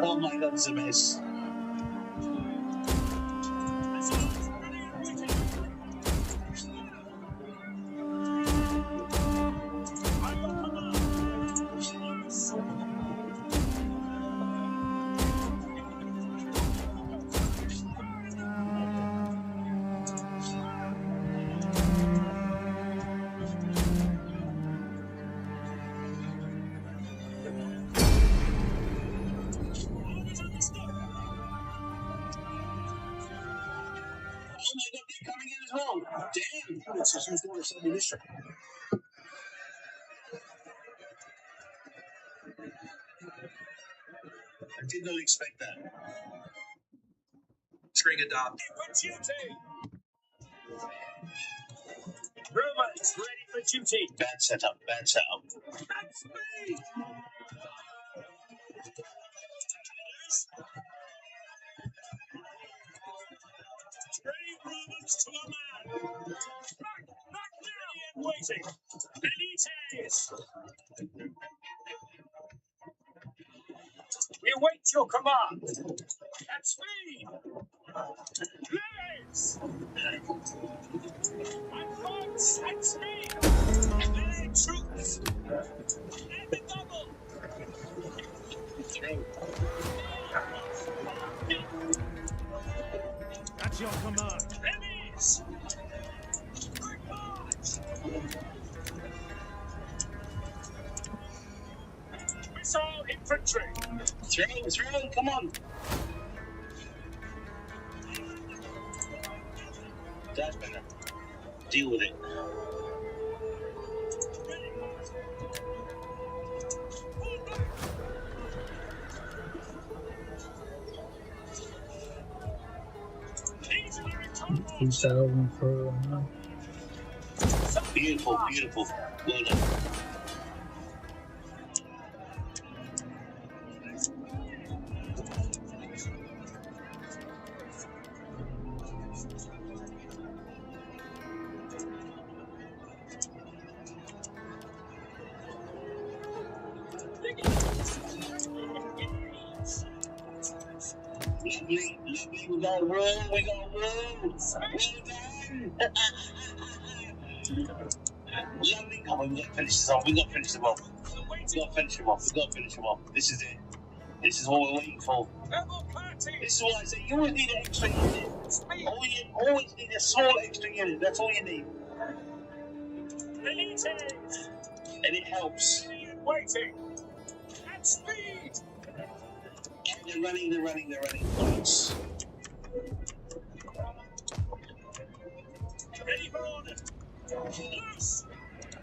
Oh my God, it's a mess. Oh my God, they're coming in as well. Damn. It's just used all this ammunition. I did not expect that. String adopt. Robots ready for duty. Bad setup, bad setup. That's me. Train robots to a man. Back now. And waiting. Elites. We await your command. At speed. Legs. Advance at speed. Melee troops. And the double. That's your command. Enemies. March. Missile infantry. Throw, come on. That's better. Deal with it. Beautiful, beautiful. Well done. Lovely, we got a room, well done. Lovely, come on, we got to finish this off, we got to finish them off. This is it. This is what we're waiting for. This is what I say, you always need an extra unit. Always need a small extra unit, that's all you need. And it helps. Waiting. At speed. They're running. Nice. Ready for order. Loose.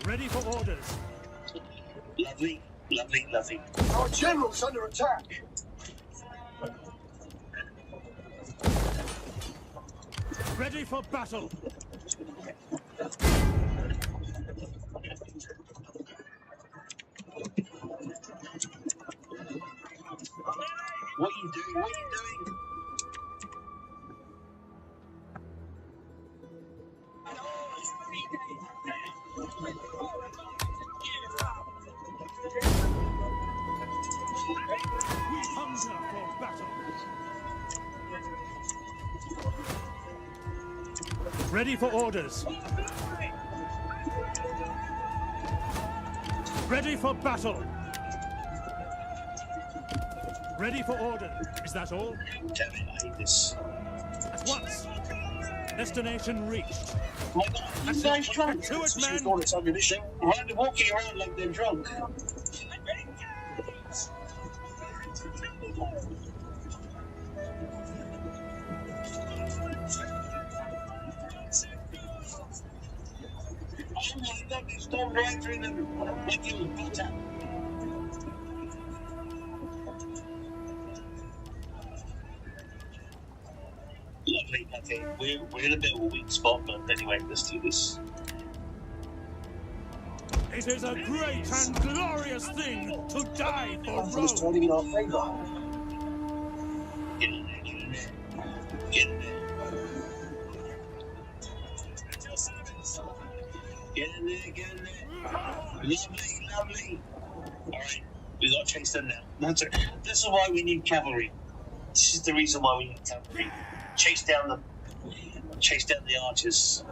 Ready for orders. Lovely. Our general's under attack. Ready for battle. What are you doing? We hunger for battle. Ready for orders. Ready for battle. Ready for order. Is that all? Damn it, I hate this. At once. Destination reached. Oh my God, these guys drunk. To it, men. All this ammunition. They're walking around like they're drunk. Oh my God, they stormed right through them like it was butter. Lovely, okay. We're in a bit of a weak spot, but anyway, let's do this. It is a great and glorious thing to die for Rome. Turning in our favor. Get in there. Get in there. Get in there, get in there. Lovely, lovely. Alright, we got to chase them now. That's it. This is why we need cavalry. This is the reason why we need cavalry. Chase down the archers.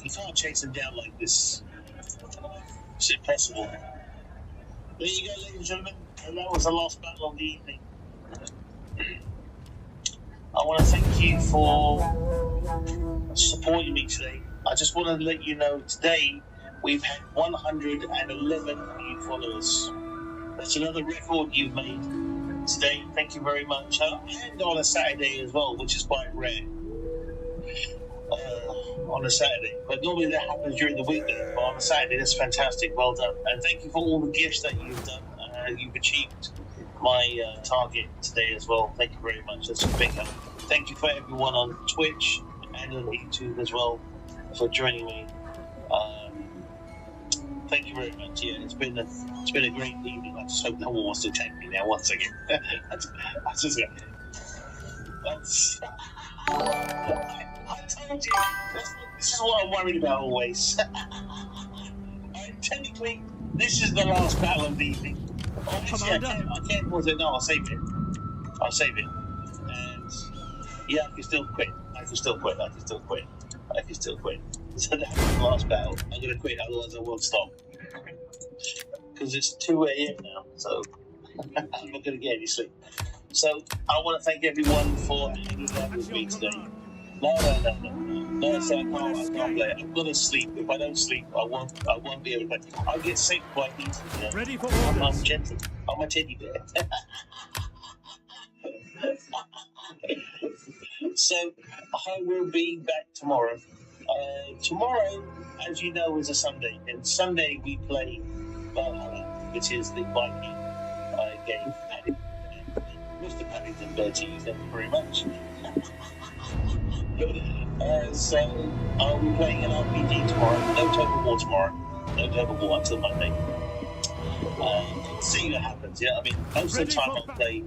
You can't chase them down like this. It's impossible. There you go, ladies and gentlemen. And that was the last battle of the evening. I want to thank you for supporting me today. I just want to let you know today we've had 111 new followers. That's another record you've made today. Thank you very much. And on a Saturday as well, which is quite rare. On a Saturday, but normally that happens during the weekday. But on a Saturday, that's fantastic. Well done, and thank you for all the gifts that you've done. You've achieved my target today as well. Thank you very much. That's a big help. Thank you for everyone on Twitch and on YouTube as well for joining me. Thank you very much. Yeah, it's been a great evening. I just hope no one wants to attack me now once again. I told you, this is what I'm worried about always. Technically, this is the last battle of the evening. Obviously, I can't pause it. No, I'll save it. And yeah, I can still quit. So that's the last battle. I'm going to quit, otherwise I won't stop. Because it's 2 a.m. now, so I'm not going to get any sleep. So I want to thank everyone for hanging out with me today. No, so I can't play it. I'm gonna sleep. If I don't sleep, I won't be able to play. I'll get sick quite easily. You know? Ready for orders. I'm gentle. I'm a teddy bear. So I will be back tomorrow. Tomorrow, as you know, is a Sunday, and Sunday we play Valhalla, which is the Viking game. Mr. Paddington Bertie, thank you very much. So I'll be playing an RPG tomorrow. No Total War tomorrow. No Total War until Monday. See what happens. Yeah, I mean, most of the time I'll play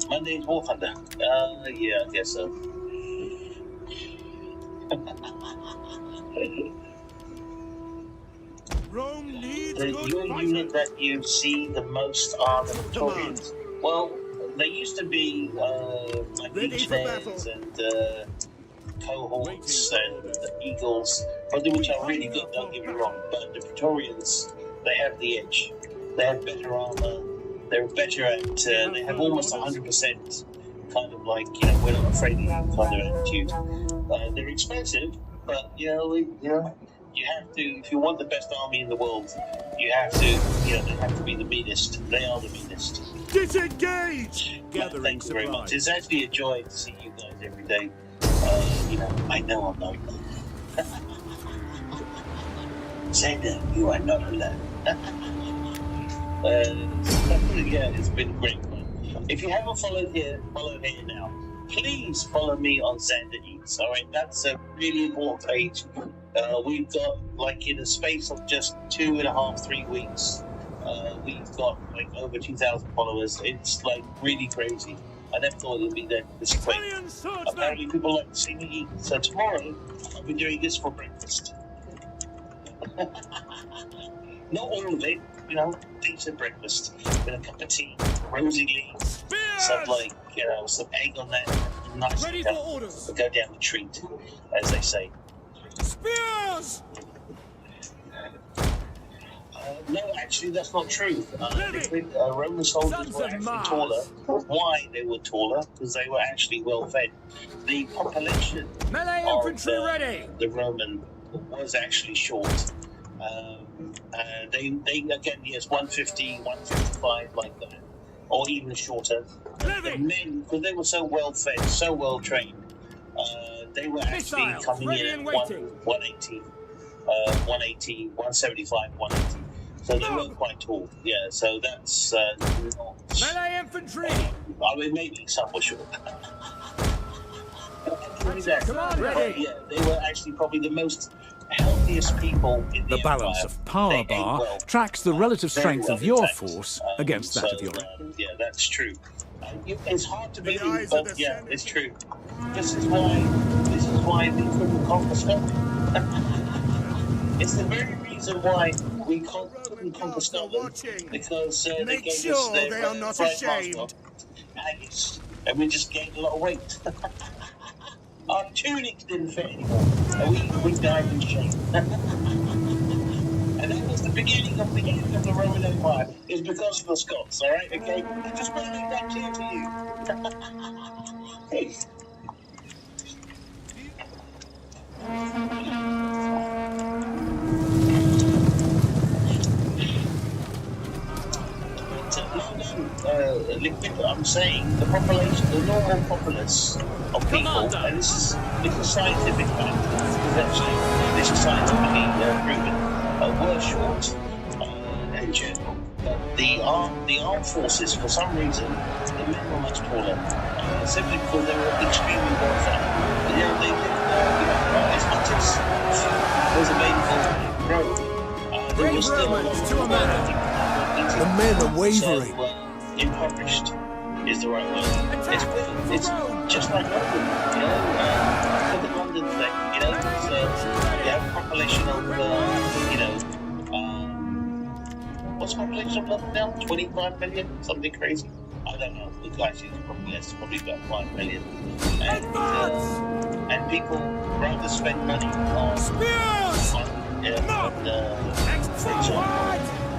Monday is War Thunder. Yeah, I guess so. Rome needs Your unit that you see the most are the Praetorians. Well, they used to be like legionnaires and cohorts and eagles, but which are really good, don't get me wrong. But the Praetorians, they have the edge. They have better armor. They're better at. They have almost 100% kind of like, you know, we're not afraid of you kind of attitude. They're expensive, but you have to. If you want the best army in the world, you have to. They have to be the meanest. They are the meanest. Disengage! Thank you very much. It's actually a joy to see you guys every day. I know I'm not alone. Xander, you are not alone. It's been great fun. If you haven't followed here now. Please follow me on Xander Eats. All right, that's a really important page. We've got, like, in a space of just 2.5-3 weeks, we've got like over 2,000 followers. It's like really crazy. I never thought it would be that this quick. Apparently people like to see me eat. So tomorrow I'll be doing this for breakfast. Not all of it, decent breakfast with a cup of tea, rosy leaves, some some egg on that, nice. Ready for orders. Go down the treat, as they say. Spears! No, actually, that's not true. Roman soldiers were actually taller. Why they were taller? Because they were actually well fed. The population Melee infantry ready. The Roman was actually short. They again, yes, 150, 155, like that, or even shorter. The men, because they were so well fed, so well trained, they were actually coming in at 180, 175, 180. So they were quite tall, yeah. So that's not. Melee infantry. I mean, maybe some were short. Ready. Yeah, they were actually probably the most healthiest people in the balance empire. of power bar tracks the relative strength of your force against that of your enemy. Yeah, that's true. It's hard to believe, but yeah, it's true. This is why we couldn't conquer Scotland. It's the very reason why we couldn't conquer Scotland, because they Make gave sure us their they are not fried ashamed. passport, haggis, and we just gained a lot of weight. Our tunics didn't fit anymore, and we died in shame. And that was the beginning of the Roman Empire. It's because of the Scots, all right? Okay, I just want to make that clear to you. Hey. Liquid, I'm saying the population, the normal populace of people, and this is scientific fact, actually, this is scientifically proven, were short in general. But the armed forces, for some reason, the men were much taller, simply because they were extremely well fed. They lived as much as was available to grow. There was still to a man. The men are wavering. So, impoverished is the right word. It's just like London, you know. Look at London today, you know. You have a population of, what's the population of London now? 25 million? Something crazy? I don't know. It's actually probably less, probably about 5 million. And people rather spend money on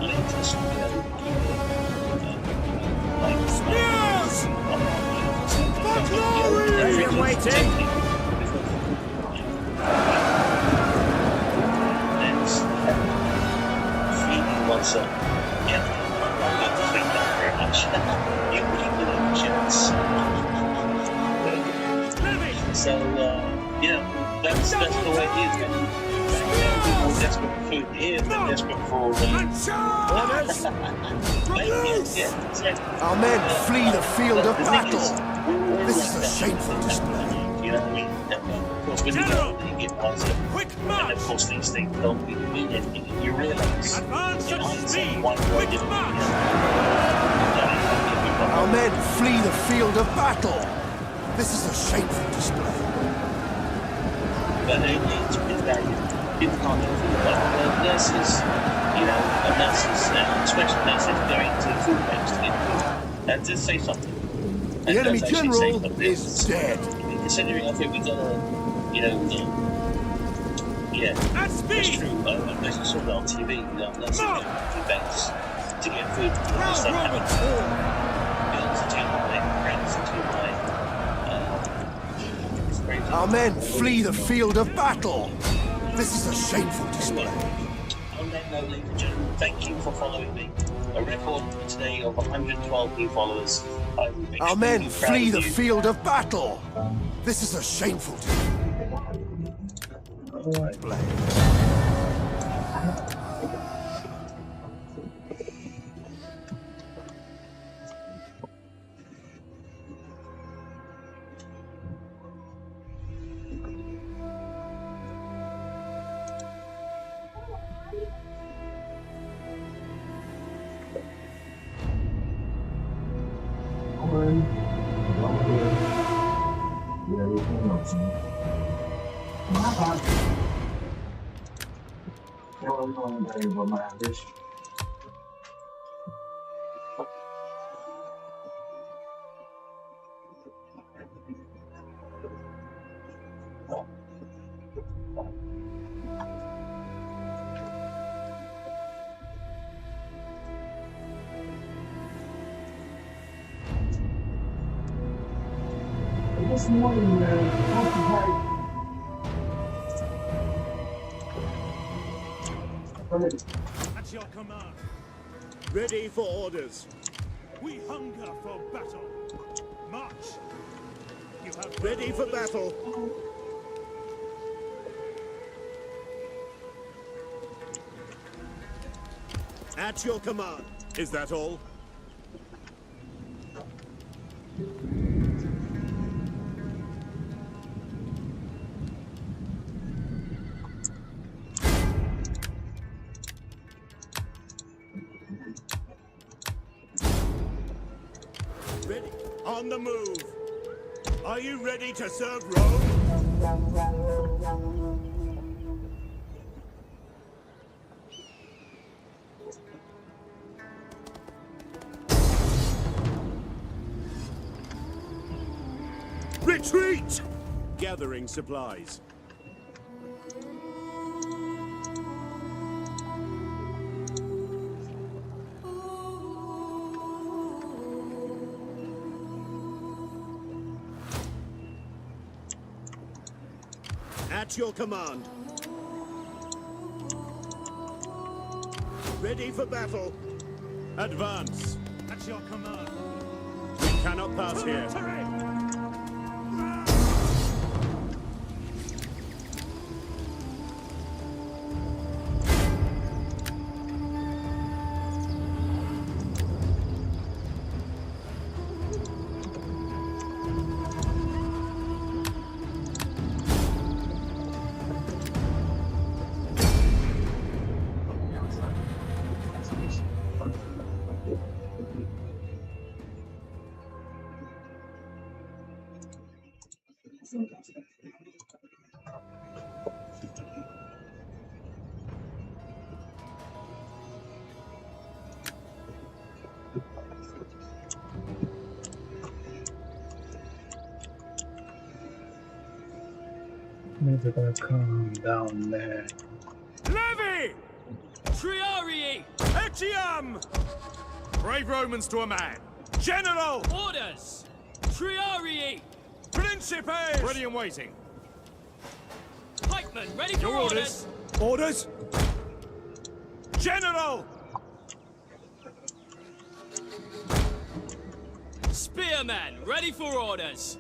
latest, Spears! For glory! I'm waiting! Feeding oneself. Yeah, I'm not feeling that very much. You keep the chance. So, that's the way it is. People are desperate for food here, they're desperate for Our men flee the field of battle. This is a shameful display. You know what I mean? Of course, when you go there, you get wiser. And of course, these things don't really mean anything. You realise in hindsight one way didn't mean Our men flee the field of battle. This is a shameful display. But it's valued. People can't do food. But nurses, especially nurses going to food banks to get food. And just say something. The enemy general is dead. Considering I think we got that's true. I saw that on TV. Nurses going to food banks to get food. Bills are too high. Rents are too high. Our men flee the field of battle. This is a shameful display. On that note, ladies and gentlemen, thank you for following me. A record today of 112 new followers. Our men flee the field of battle. This is a shameful display. This morning, At your command. Ready for orders. We hunger for battle. March. You have ready for battle. At your command. Is that all? Ready. On the move. Are you ready to serve Rome? Retreat! Gathering supplies. At your command. Ready for battle. Advance. At your command. We cannot pass here. Maybe they're gonna come down there. Levy! Triarii! Etiam! Brave Romans to a man. General! Orders! Triarii! Principes! Ready and waiting. Pikemen, ready for Your orders. Orders? General! Spearmen, ready for orders.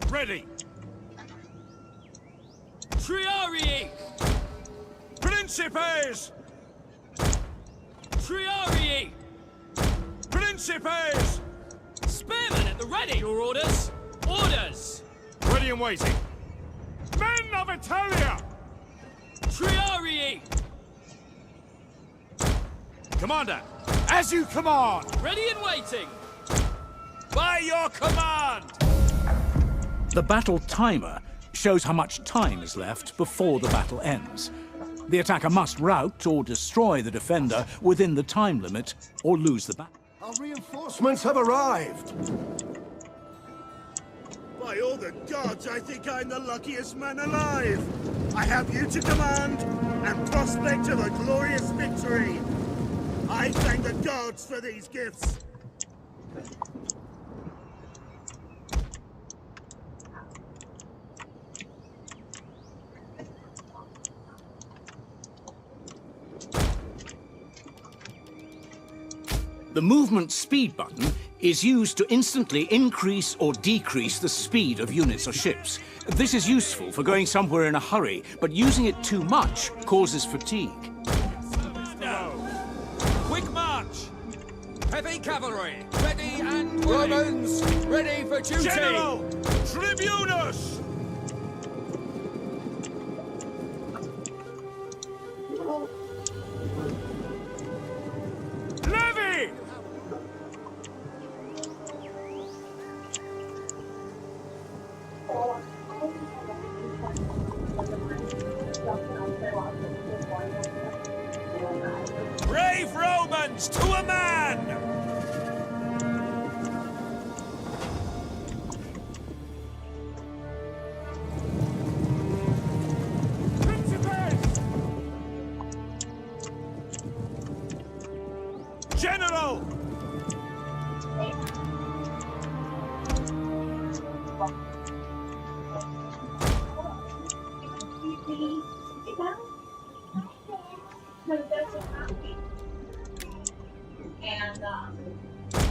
Ready. Triarii! Principes! Triarii! Principes! Spearmen at the ready! Your orders. Orders! Ready and waiting. Men of Italia! Triarii! Commander, as you command! Ready and waiting! By your command! The battle timer shows how much time is left before the battle ends. The attacker must rout or destroy the defender within the time limit or lose the battle. Our reinforcements have arrived. By all the gods, I think I'm the luckiest man alive! I have you to command, and prospect of a glorious victory! I thank the gods for these gifts! The movement speed button is used to instantly increase or decrease the speed of units or ships. This is useful for going somewhere in a hurry, but using it too much causes fatigue. Now! Quick march! Heavy cavalry, ready and Romans, ready for duty! General! Tribunus! Levy! Brave Romans to a man! Principes! General!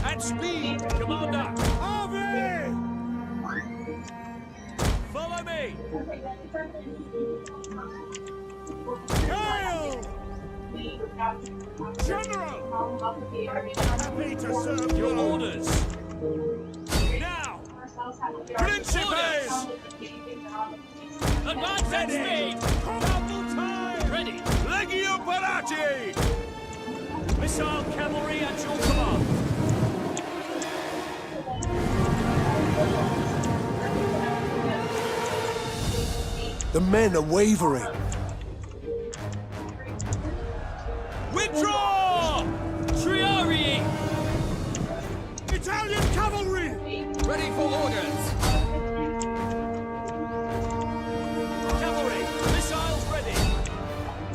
At speed, Commander! Harvey! Follow me! Hail! General! Happy to serve your orders! Now! Principes! Advance at speed! Double time! Ready! Legio Parati! Missile cavalry at your command! The men are wavering. Withdraw! Triarii! Italian cavalry! Ready for orders!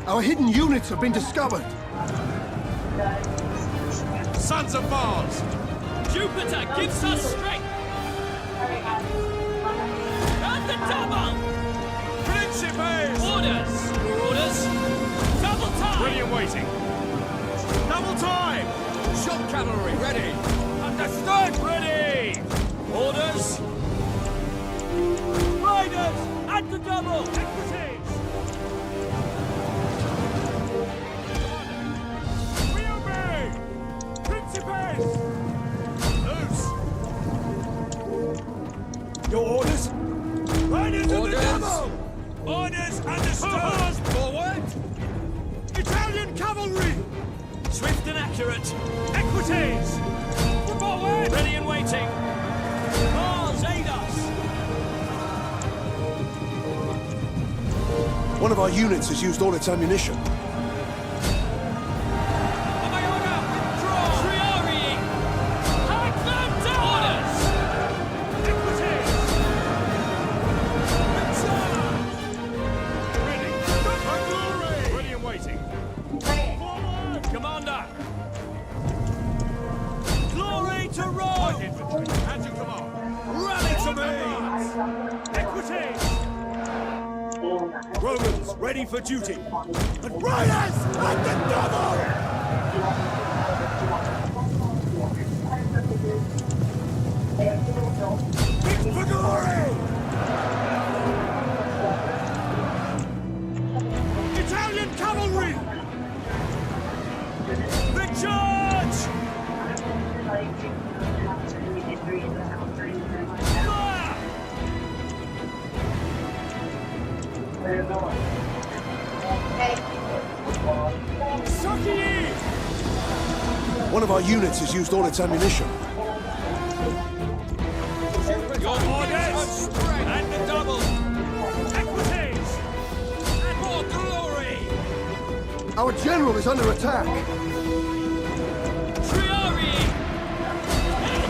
Our hidden units have been discovered. Sons of Mars! Jupiter gives us strength! And the double! Principes! Orders! Your orders! Double time! William waiting. Double time! Shock cavalry ready! Understood! Ready! Orders! Riders! At the double! Equities! We obey! Principes! Loose! Your orders? Riders of the double! Orders understood! Forward! Italian cavalry! Swift and accurate! Equities! Forward! Ready and waiting! Mars, aid us! One of our units has used all its ammunition. Amayona, withdraw! Triari! Atlanta! Orders! Equities! Ready! For glory! Ready and waiting! Forward! Commander! Glory to Rome! Infantry, at your command! Rally to me! Equities! Romans, ready for duty! And riders at the double! For glory! Italian cavalry! The charge! Fire! Sucky! One of our units has used all its ammunition. Your orders! And the double! Equities! And more glory! Our general is under attack. Triari!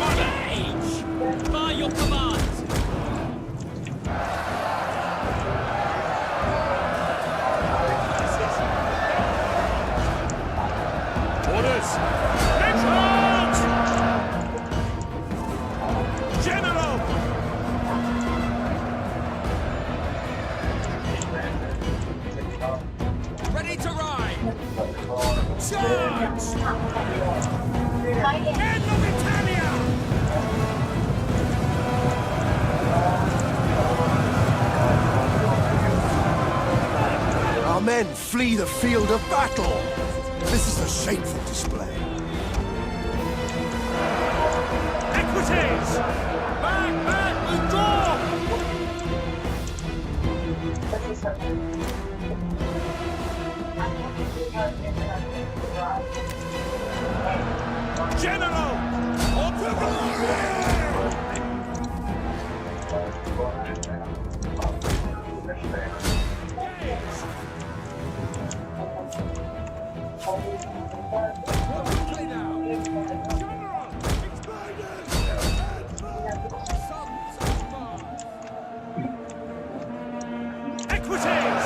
Engage! By your command! Orders! Advance! General! Ready to ride! Charge! Men of Italia! Our men flee the field of battle. This is a shameful display. Equities! Back, withdraw! General! On for Equities!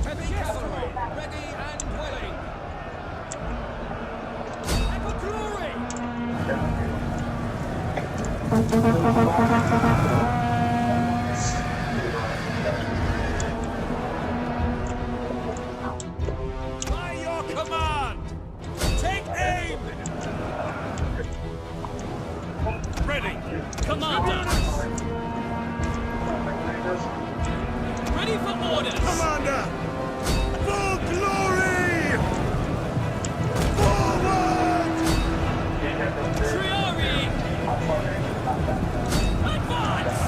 Heavy cavalry, ready and willing. And for glory! By your command! Take aim! Ready! Commander! Ready for orders! Commander! For glory! Forward! Triari! Advance!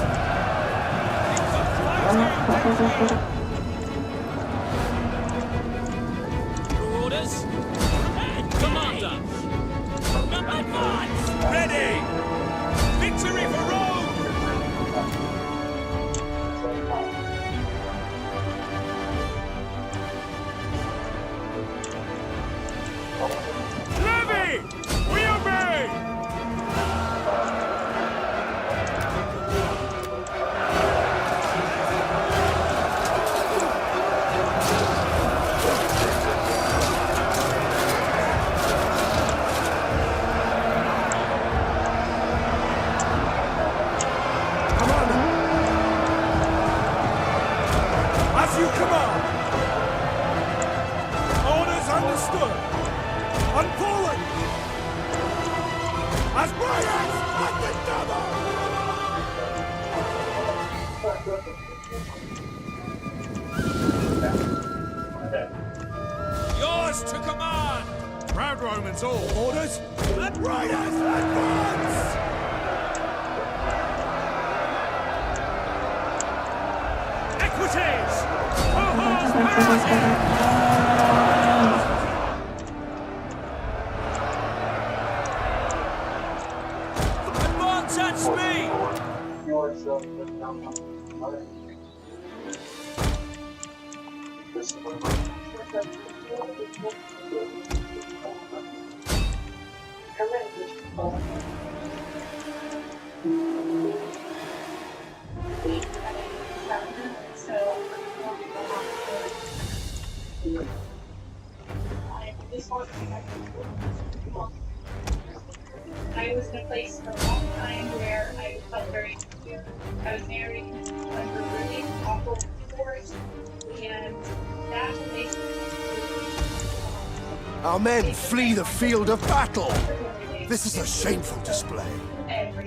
Orders understood. Unfallen. As bright as the devil! Yours to command! Proud Romans all. Orders. And riders advance! Equities! Cohorts parity! Advance at speed! I was in a place for a long time where I felt very secure. I was married under really awful divorce, and that relationship. Our men flee the field of battle. This is a shameful display.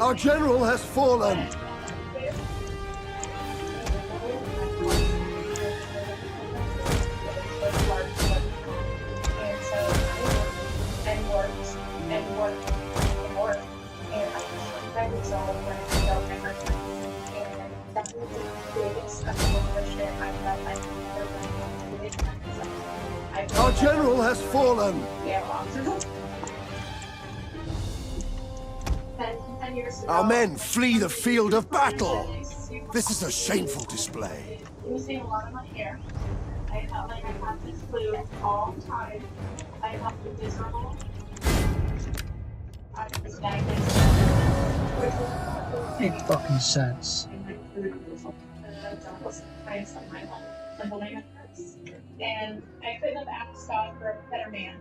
Our general has fallen. Our general has fallen. Our men flee the field of battle. This is a shameful display. Losing a lot of my hair. I felt like I had this flu all the time. I felt miserable. I was diagnosed with Makes fucking sense. and I couldn't have asked God for a better man.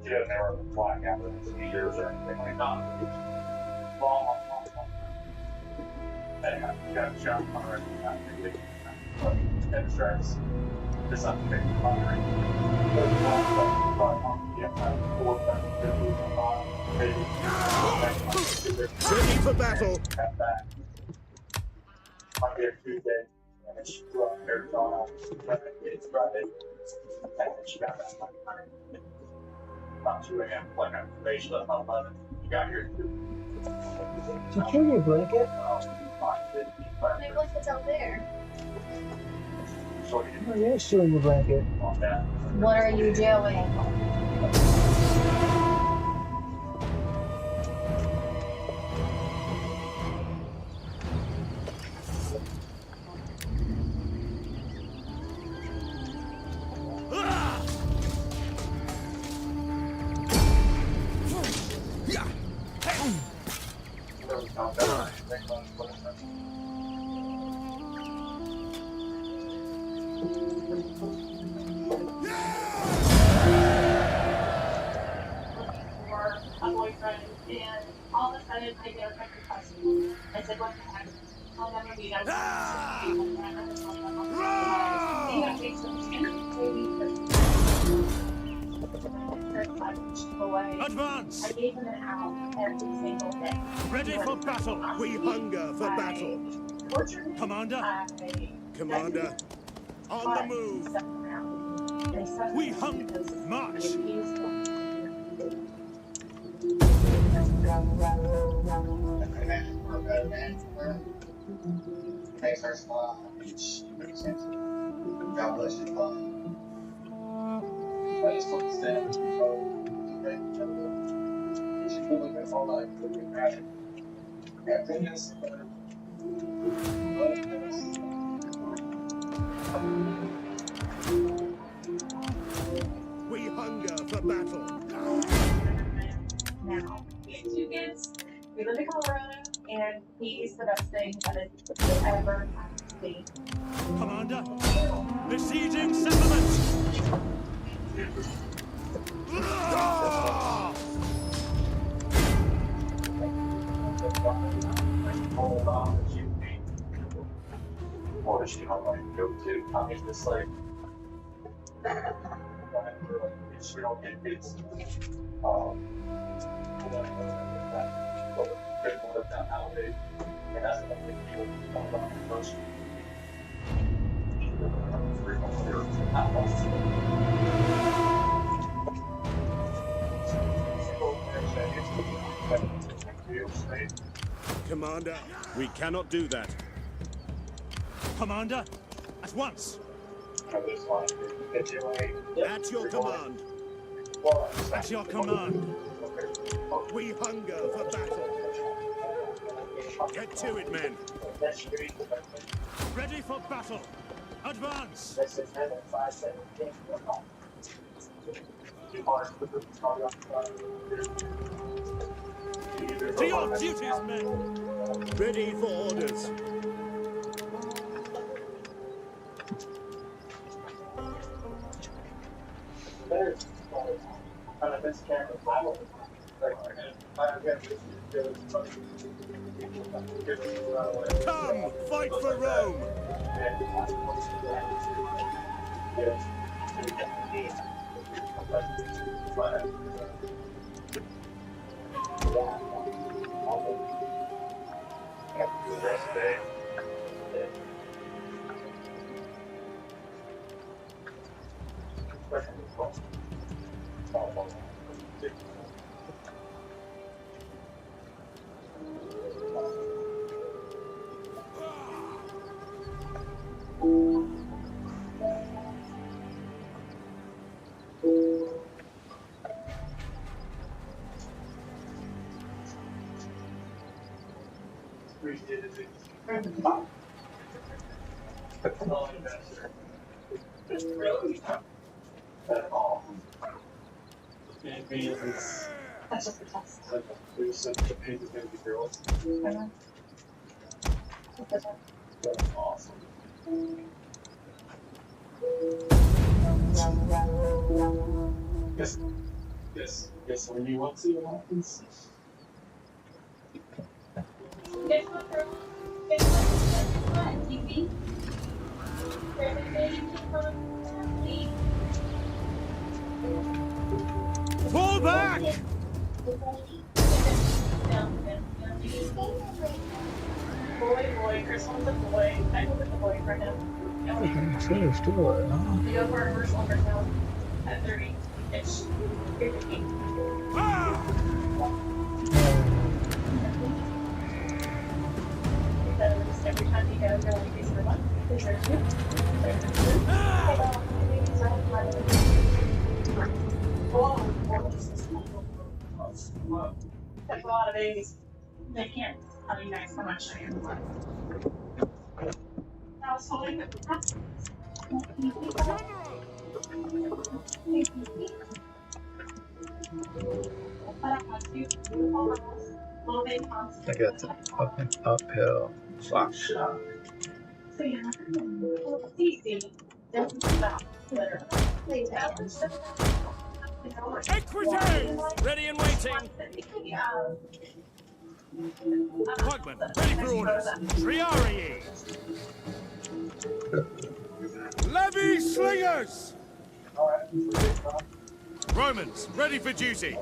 She doesn't ever fly after any years or anything like that. Long. Anyhow, you got a shot on her and insurance. There's something big on her. Ready for battle. Monday or Tuesday, and then she flew up to Arizona. It's Friday, and then she got back by 9. About 2 a.m. Flight confirmation at 11. You got here. Did you kill your blanket? My blanket's out there. So you Oh, yeah, still in your blanket. on that. What are you doing? For a boyfriend, and all of a sudden I get a text request. I said, what the heck? I'll never be done. Advance! I gave him an hour every single day. Ready for battle! We hunger for battle. Commander! Commander, on the move. We hunger! March! Thanks for small. God bless you, Father. I just want to stand and pray each other. You should feel like that's all I could be proud. Yeah, goodness. We hunger for battle. Now, we have 2 kids. We live in Colorado, and he's the best thing that has ever happened to me. Commander! Besieging settlements! Hold on, or mission I want to go to. I mean, it's like, Israel and it's, nowadays, and that's what I think people talk about the most. Commander, we cannot do that. Commander, at once. At your command. At your command. We hunger for battle. Get to it, men. Ready for battle. Advance. To your duties, men. Ready for orders. Come, fight for Rome. Yes, when you want to see what happens. Fall back! Boy, Chris wants a boy. I go with the boy for him. Seems to it, huh? We go for our first ultrasound at 30-ish. 50. Because every time you go, you're like, these are one. These are two. That's a lot of babies. They can't tell you guys how much I am. I was holding the I got the up and uphill. Fuck. So yeah, it's easy. Don't stop. Equities! Ready and waiting. Pugman, ready for orders. Triarii! Levy slingers! Romans, ready for duty.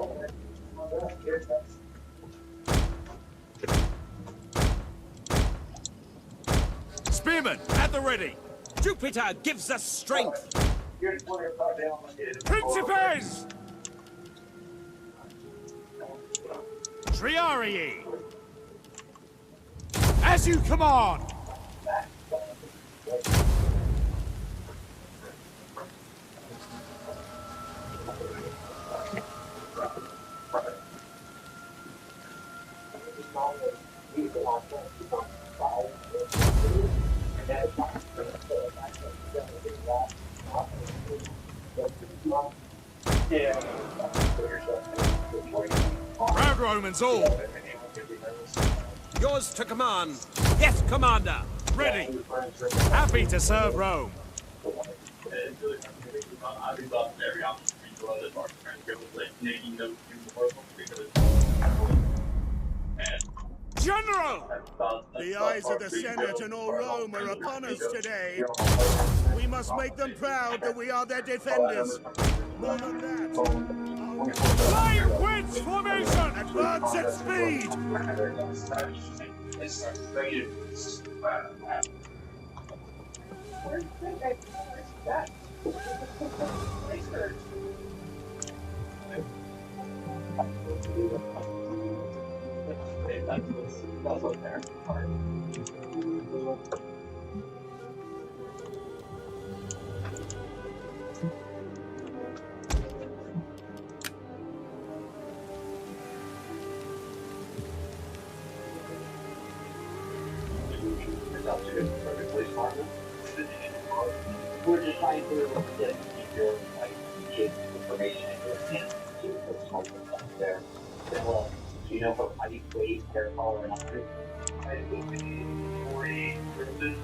Spearmen, at the ready. Jupiter gives us strength. Principes! Triarii! As you command! Proud Romans all! Yours to command. Yes, Commander. Ready. Happy to serve Rome. General! The eyes of the Senate and all Rome are upon us today. We must make them proud that we are their defenders. More than that, Flying Wedge formation! advance at speed! We're just trying to keep your information in your hands to put some stuff there. So, you know, for height, weight, hair color, and other. Height would be 40 versus,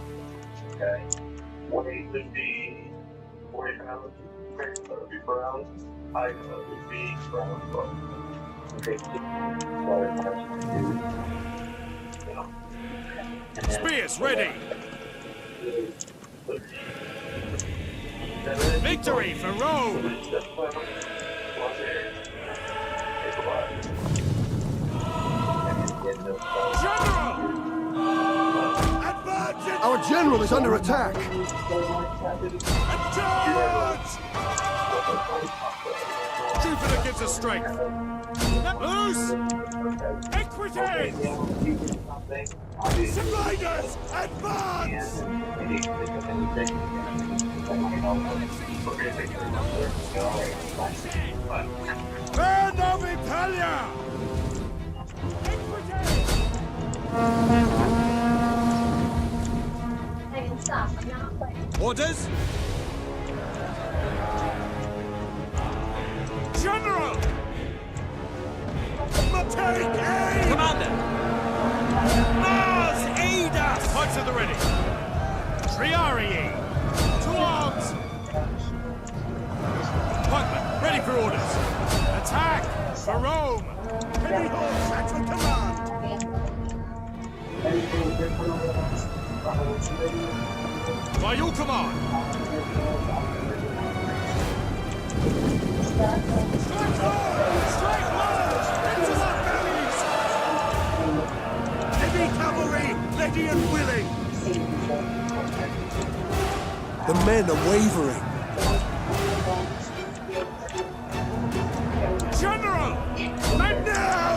okay. Weight would be 40 pounds. Weight would be brown. Height would be brown. Okay. Spears ready! Victory for Rome! General! Advance at Our general is under attack. Charge! Jupiter gives us strength. Loose! Equity! Riders, advance! Burn of Italia! Orders? General! Take aim! Commander! Mars, aid us! Points at the ready. Triarii! To arms! Pikemen, ready for orders. Attack for Rome! Heavy horse at your command! By your command! Strike hard! Strike large! Into the bellies! Heavy cavalry, ready and willing! The men are wavering. General! And now!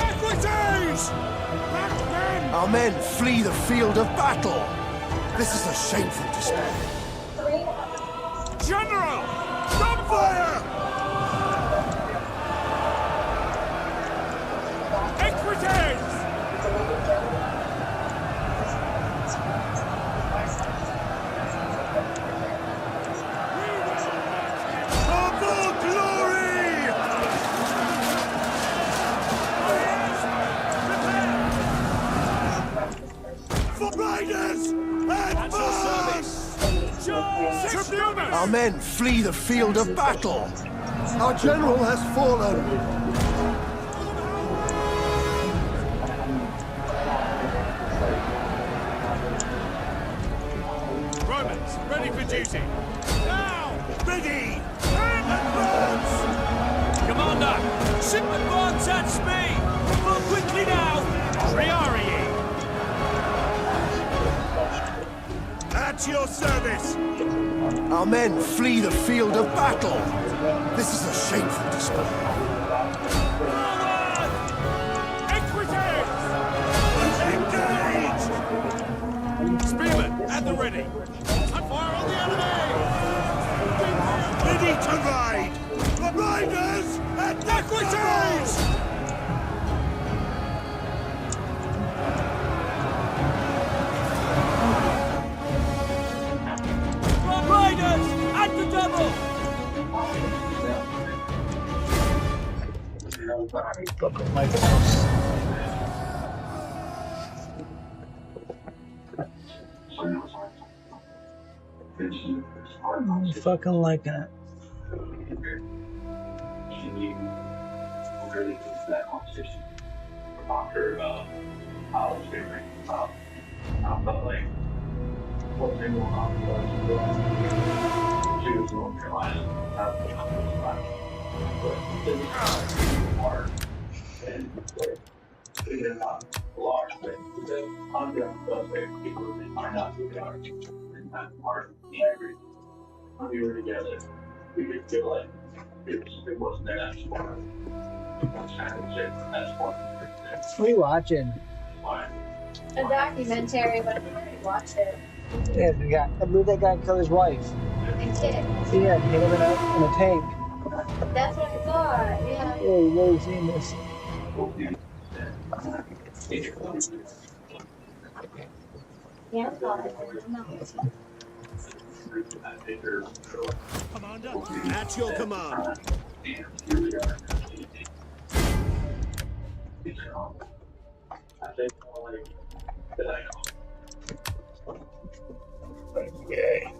Equities! Our men flee the field of battle. This is a shameful display. General! Stop fire! Equities! For glory! For riders! Advance! Tribunus! Our men flee the field of battle. Our general has fallen. Romans, ready for duty. Now! Ready! Advance! Commander! Ship advance at speed! Move quickly now! Triarii! At your service! Our men flee the field of battle. This is a shameful display. Equities! Engage! Spearmen, at the ready! Fire on the enemy! Ready to ride! The riders! At Equities! Riders! At the double! I'm fucking liking it. That competition after college figuring out but like what they want off was choose North Carolina the competition but it's hard and figuring out large but the underground stuff that people are not who they are and that part when we were together we could feel like it wasn't their next sport. What are you watching? A documentary, but I already watched it. Yeah, the guy. I believe that guy killed his wife. And kid. Yeah, he lived in a tank. That's what I thought, yeah. Yeah, you really seen this. Yeah, I thought it was Commander, at your command. Okay.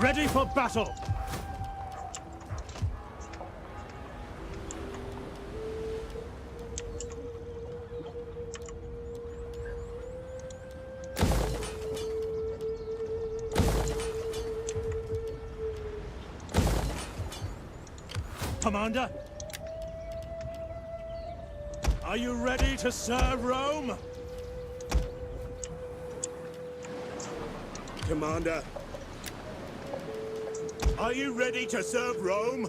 Ready for battle! Commander? Are you ready to serve Rome? Commander. Are you ready to serve Rome?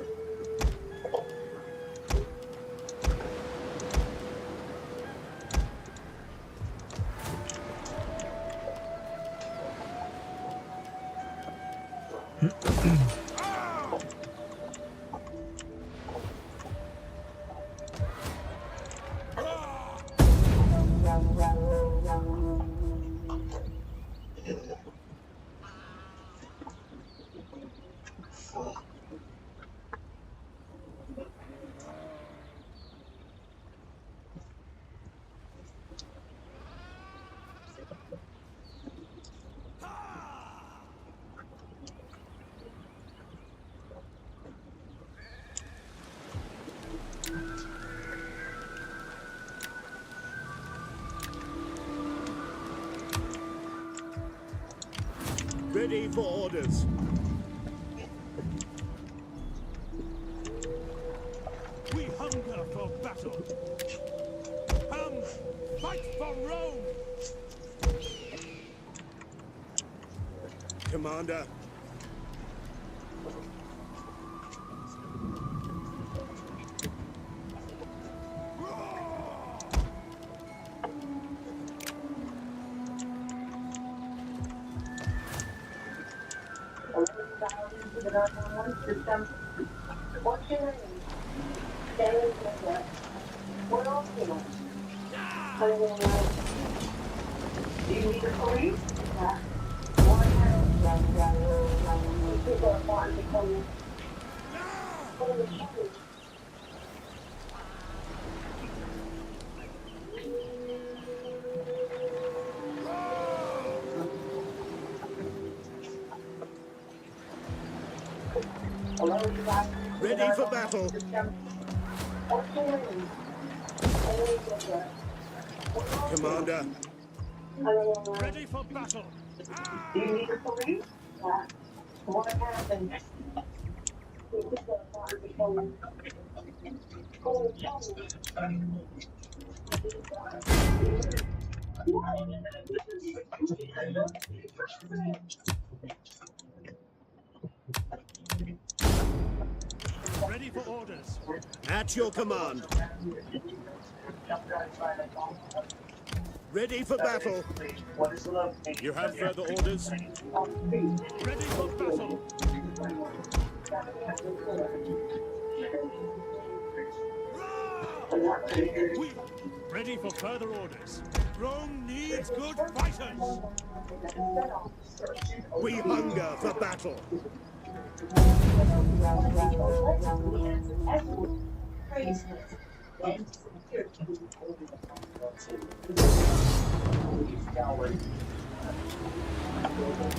Ready for orders. We hunger for battle. Come, fight for Rome! Commander. into the Dark One system. Fortunately, there is no what else do you want? Do you need the police? People are wanting to come. Ready for battle. Commander. Ready for battle. Do you need the police? What happened? Ready for orders. At your command. Ready for battle. You have further orders. Ready for battle. Ready for further orders. Rome needs good fighters. We hunger for battle.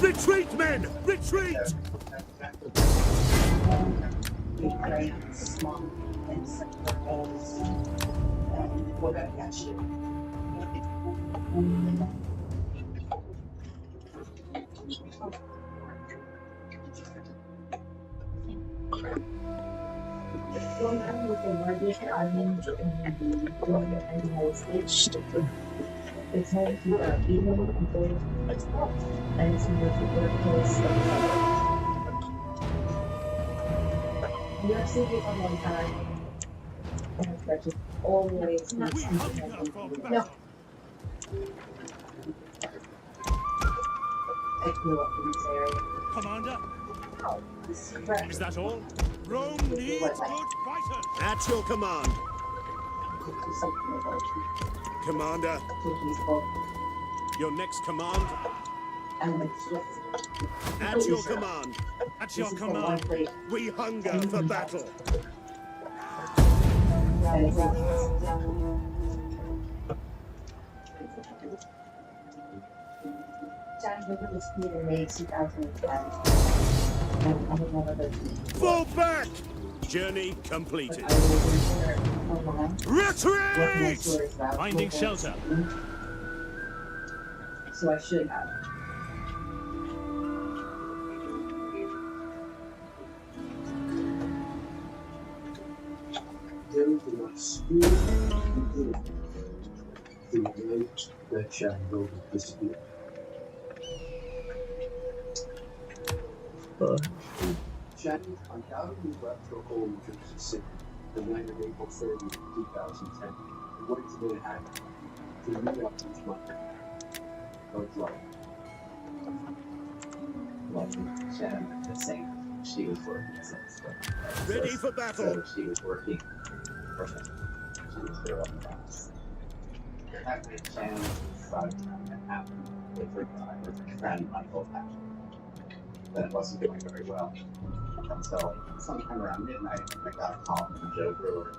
Retreat, men! Retreat! It's home to even people and it's the workplace. You have seen it a long time. And it's just always not We hunger for battle. I grew up in this area. Commander, This is correct. is that all? Rome needs good fighters. At your command. Something about Commander. peaceful Your next command. and like swift. At your command. At your This is the one command. place We hunger for battle. that is John River was cleared in May 2010. And I would never go to Fall back! Journey completed. I was in there for a while. Working on Retreat! tours about Finding local shelter. cities. So I should have. Shannon undoubtedly left her home in Jersey City the night of April 30, 2010, and went to Manhattan to meet up with Mike. No drug. Well, Shannon was saying she was working as a Ready for battle. So she was working for him. She was there on the bus. That night, Shannon was driving around Manhattan with her friend Michael Patton. But it wasn't going very well. Until sometime around midnight, I got a call from Joe Brewer,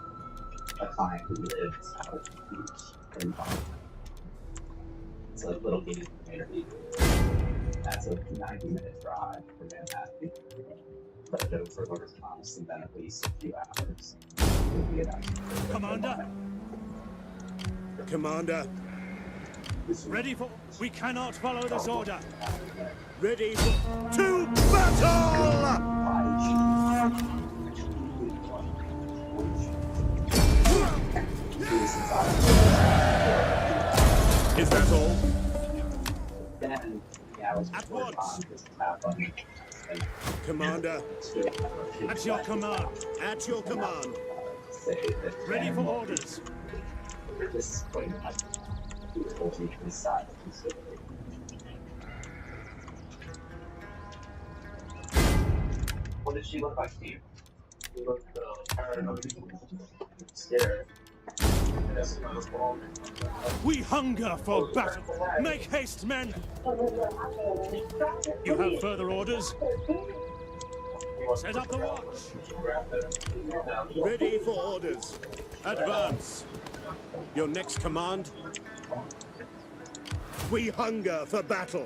a client who lives out at the beach in Boston. It's a little bitty community. That's a 90-minute drive from Manhattan. But Joe Brewer promised them then at least a few hours. We'll get out. Commander, Commander. ready for... We cannot follow this order. Ready for... To battle! Is that all? Then, yeah, I was At working once. on this tap on Commander. At your command. At your command. Ready for orders. This is quite much. He told me to decide considerably. What did she look like to you? She looked paranoid, scared. We hunger for battle. Make haste, men. You have further orders? Set up the watch. Ready for orders. Advance. Your next command? We hunger for battle.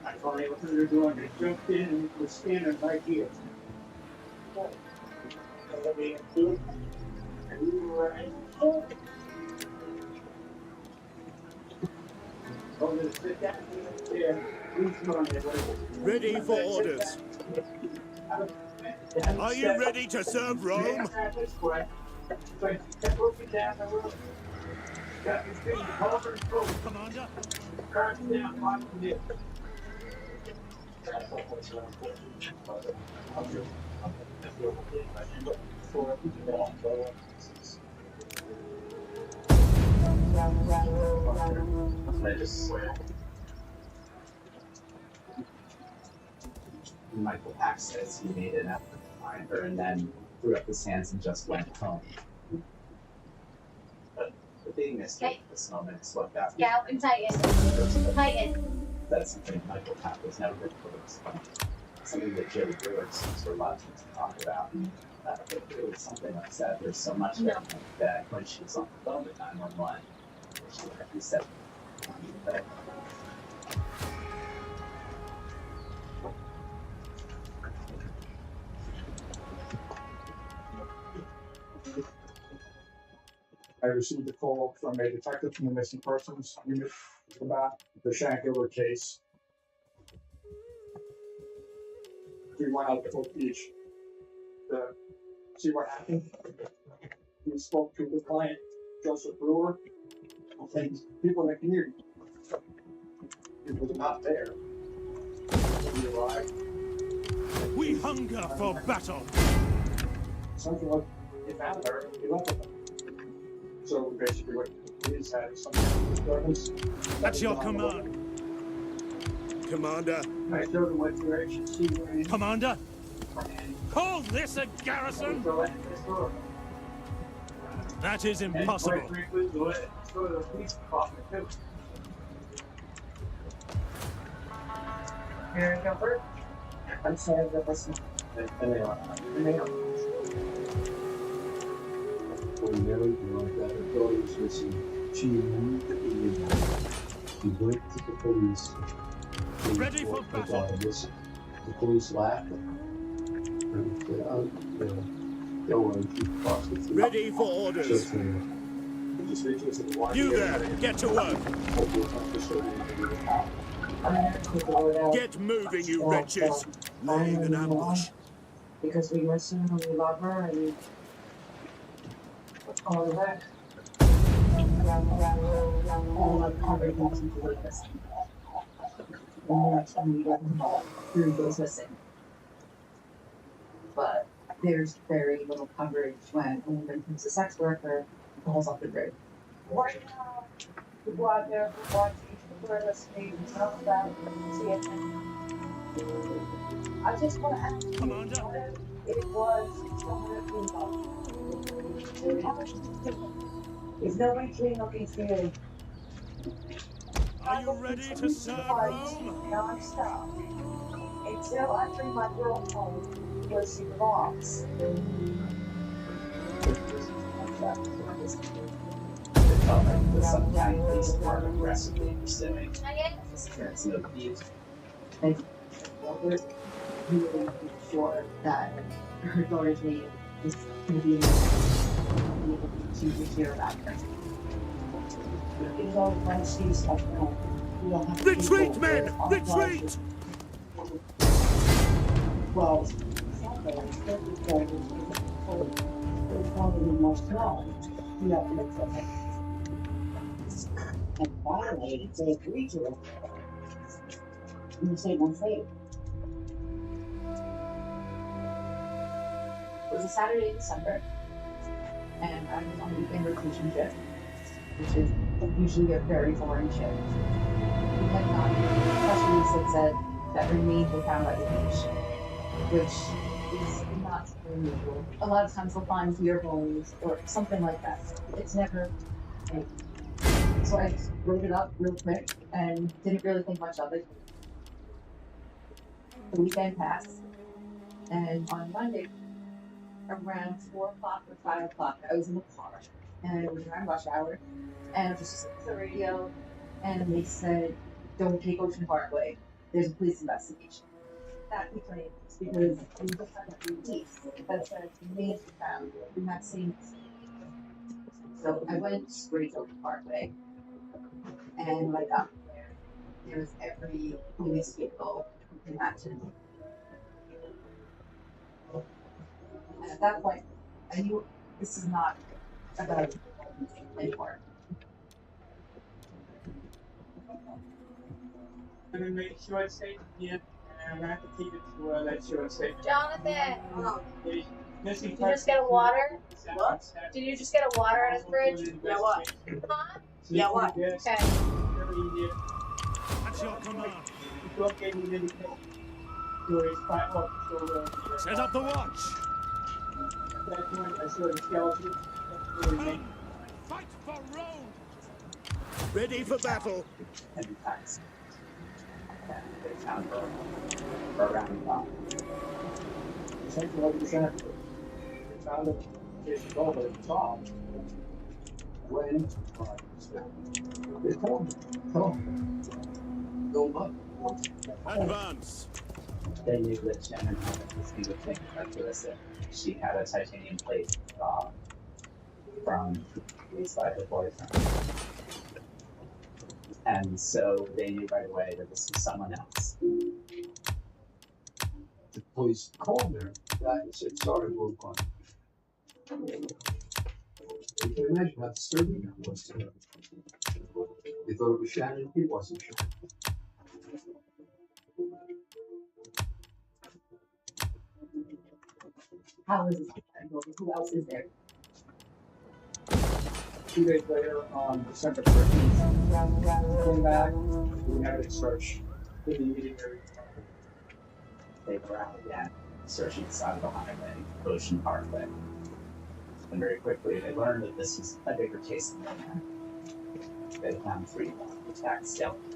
I told you what they were doing. They jumped in and was standing right here. Ready for orders. Are you ready to serve Rome? Commander? Michael Pack says he made it after behind her and then threw up his hands and just went home. But the big mistake at this moment is what got me. Scout and Titan. Titan. That's something Michael Pack was never good for. Something that Jerry Brewer seems to love to talk about. It was something like that. There's so much that when she's on the phone with 911, he said, I received a call from a detective from the missing persons unit about the Shankiller case. We went out to Oak Beach to see what happened. We spoke to the client, Joseph Brewer, and people in the community. He was not there. We arrived. We hunger for battle. Something like they found her and we left with them. So basically what the police had some kind of disturbance. That's your command. Commander. I showed him what direction she went. Commander? Call this a garrison? That is impossible. Here, Gilbert. I'm sorry, that was and they are. When Mary learned that her daughter was missing, she immediately she went to the police. Ready for battle. The police laughed at her. And said, don't worry, keep crossing through. Ready for orders. You there, get to work. Get moving, you wretches. Laying an ambush. Because we listen and we love her and we call her back. All of everything to wake us. And the next time we get involved, Drew goes missing. But there's very little coverage when a woman who's a sex worker falls off the bridge. Right now, people out there who watch each of us listening and talk about CNN. I just want to ask you what it was Is nobody clean looking for you? Are you ready to serve Rome? Non-stop. Until I bring my girl home where she belongs. Sometimes these are aggressively pursuing. That's no abuse. We're really sure that her daughter's name is going to be able to hear about her. Retreat, men! Retreat! Well, and finally, they agreed to it. And you say one thing. It was a Saturday in December, and I was on the weekend rotation shift, which is usually a very boring shift. had not. Press release had said that remains were found by the beach, which is not super unusual. A lot of times they'll find deer bones or something like that. It's never. So I just wrote it up real quick and didn't really think much of it. The weekend passed, and on Monday, around 4 o'clock or 5 o'clock, I was in the car, and it was around rush hour, and I was just listening to the radio, and they said, "Don't take Ocean Parkway. There's a police investigation." That complaint is because we just had a release that said remains were found in that same. So I went straight to Ocean Parkway, and when I got there was every police vehicle in action. And at that point, I knew this is not about anymore. And then make sure it's safe here. And I have to take it to let sure it's safe. Jonathan, Did did you just get a water? What? Did you just get a water out of the fridge? Yeah, what? Huh? Yeah, what? Okay. That's your command. Set up the watch. At that point, I saw the skeleton. Fight for Rome. Ready for battle. Heavy attacks. And they found her around the clock. Essentially, what we said, they found it. It's over at the top. When they told me, go up. Advance. They knew that Shannon had this thing with characteristic. She had a titanium plate from released by her boyfriend. And so they knew right away that this was someone else. The police called her back and said, "Sorry, we're gone." You can imagine how disturbing that was to them. They thought it was Shannon, it wasn't Shannon. How is this? Who else is there? 2 days later, on December 13th, came back, we had a search for the immediate area. They were out again, searching the side of the highway, Ocean Parkway. And very quickly they learned that this was a bigger case than that. They found 3 attacked skeletons.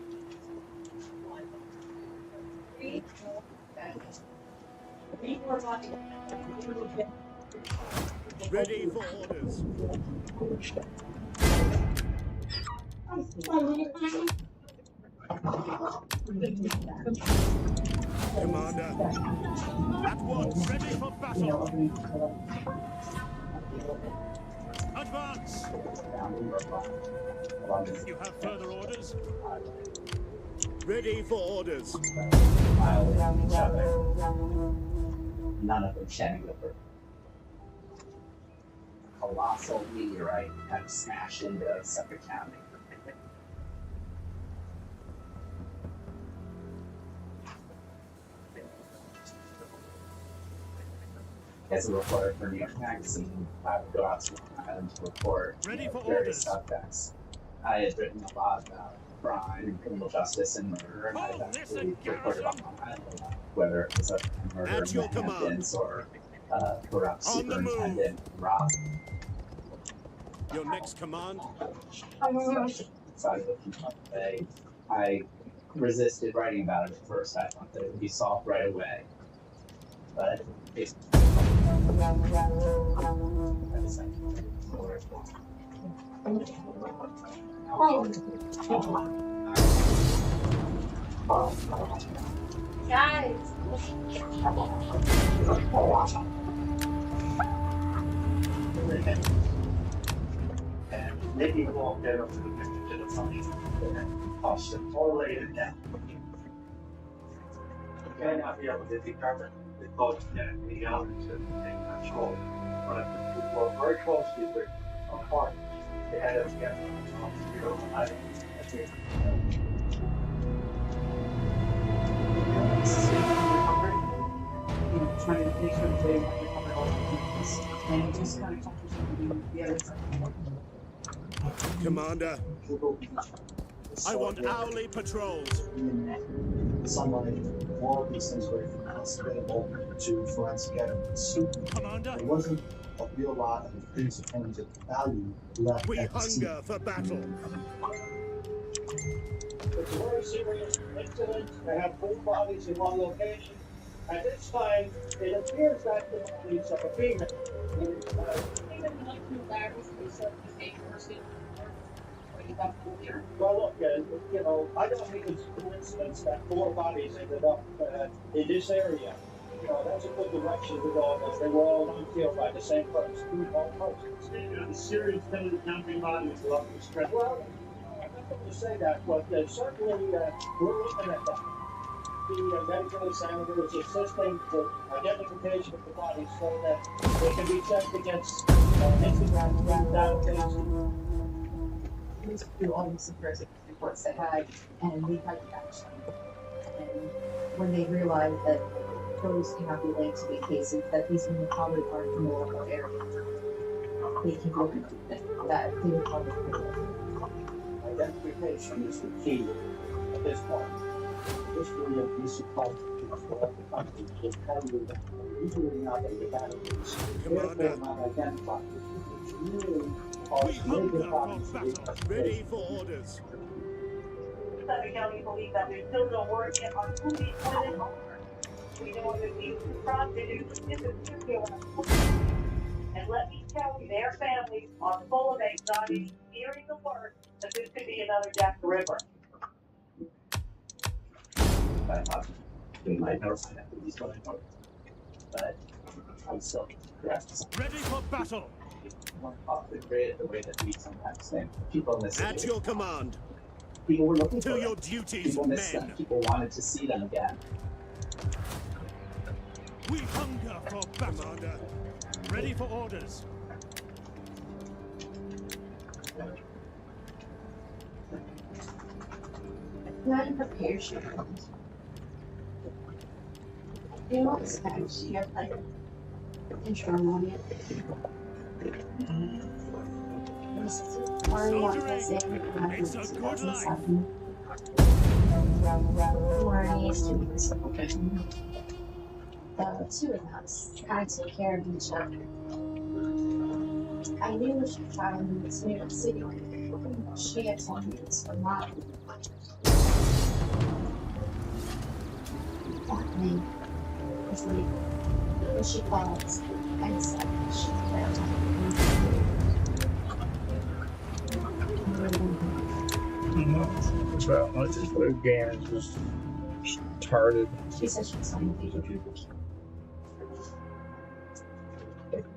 Ready for orders. Commander. At once. Ready for battle. Advance. You have further orders? Ready for orders. Violating each other. None of them shedding the bird. Colossal meteorite had smashed into Suffolk County. As a reporter for New York Magazine, I would go out to Long Island to report various subjects. I had written a lot about crime and criminal justice and murder, and I've actually reported on Long Island a lot, whether it was a murder in the Hamptons or corrupt superintendent Rob. Your next command? I resisted writing about it at first. I thought that it would be solved right away. But it's Guys. And Nikki walked out to the function and tossed it all laid down. You cannot be able to determine the cost and the elements of the thing control. But we work very closely with our partners. They had us get Trying to make sure that they recover all the things, and just kind of focus on the other side. Commander. I want hourly patrols. Sunlight, all of these things were available to forensic evidence. Commander? There wasn't a real lot of things in terms of value left We at the scene. hunger for battle. It's a very serious incident. They have 4 bodies in one location. At this time, it appears that the bodies of a female. Well, look, I don't think it's a coincidence that 4 bodies ended up in this area. That's a good direction to go, because they were all unkilled by the same person. The serious thing is counting bodies along the stretch. Well, I'm not going to say that, but certainly we're looking at that. The medical examiner is assisting with identification of the bodies so that they can be checked against Instagram database. We used to do all these forensic reports they had, and we had to action. And when they realized that those cannot be linked to the cases, that these women probably aren't from the local area, they can go into that they would probably Identification is the key at this point. History of these supplies throughout the country will tell you that usually not in the database. If they're not identified, it's really We hunger for battle. Ready for orders. Southern County believe that there's still no word yet on who these women are. We know that these prostitutes disappear. And let me tell you, their families are full of anxiety, fearing the word that this could be another Jack the Ripper. I thought we might never find out who these women are. But I'm still impressed. Ready for battle. More off the grid the way that we sometimes think. People miss it. At your command. People were looking To for your them. duties, People missed men. them. People wanted to see them again. We hunger for battle. Commander. Ready for orders. not prepared you. You don't expect she had like intro on it. It's a good life. The two of us kind of took care of each other. I knew she found in this New York City. She had told me this for not. That name was legal. When she called and said she planned That's right. Like this little game is just retarded. She said she was going to be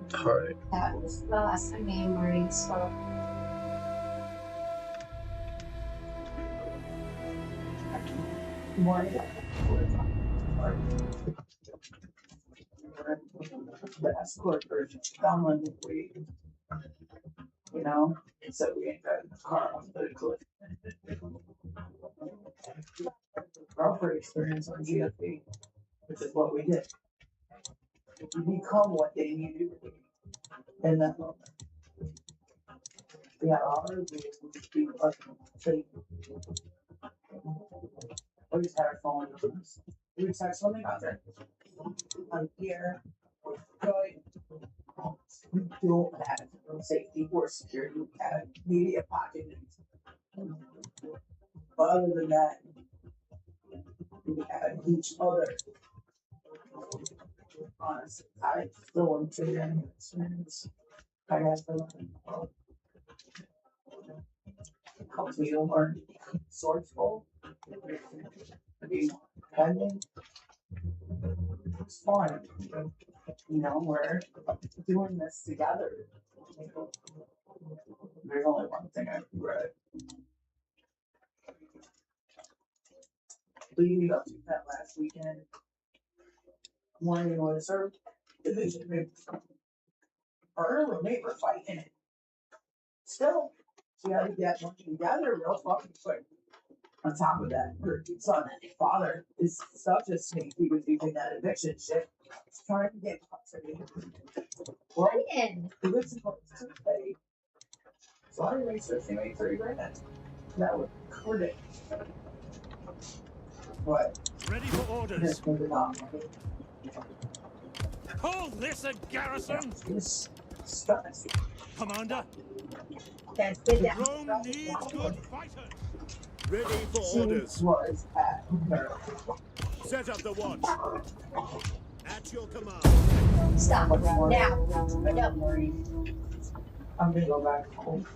Retarded. That was the last time me and Marty spoke. Marty. The escort version someone we, so we ain't got in the car on the cliff. Our first experience on GFP, which is what we did. You become what they need you to be in that moment. We had ours, we would just be like, we just had our phone on us. We would text when they got there. I'm here. We don't have safety or security. We have media pocket. But other than that, we have each other. Honestly, I still am figuring experience. I have to learn. It helps me to learn to be resourceful, to be independent. It's fun. We're doing this together. There's only one thing I regret. Leading up to that last weekend, morning was her division. Her and her roommate were fighting it. Still, she had to get one together real fucking quick. On top of that, her son and father is such a snake. He was using that eviction shit. He's trying to get custody. Ryan! He was supposed to pay. So I researched him $3 grand. that would hurt it. But Ready for orders. this was not. Hold this a garrison. It's stuck. Commander. That's good. That Rome needs good fighters. Ready for She orders. was at her. Set up the watch. At your command. stop now. Don't worry. I'm gonna go back home.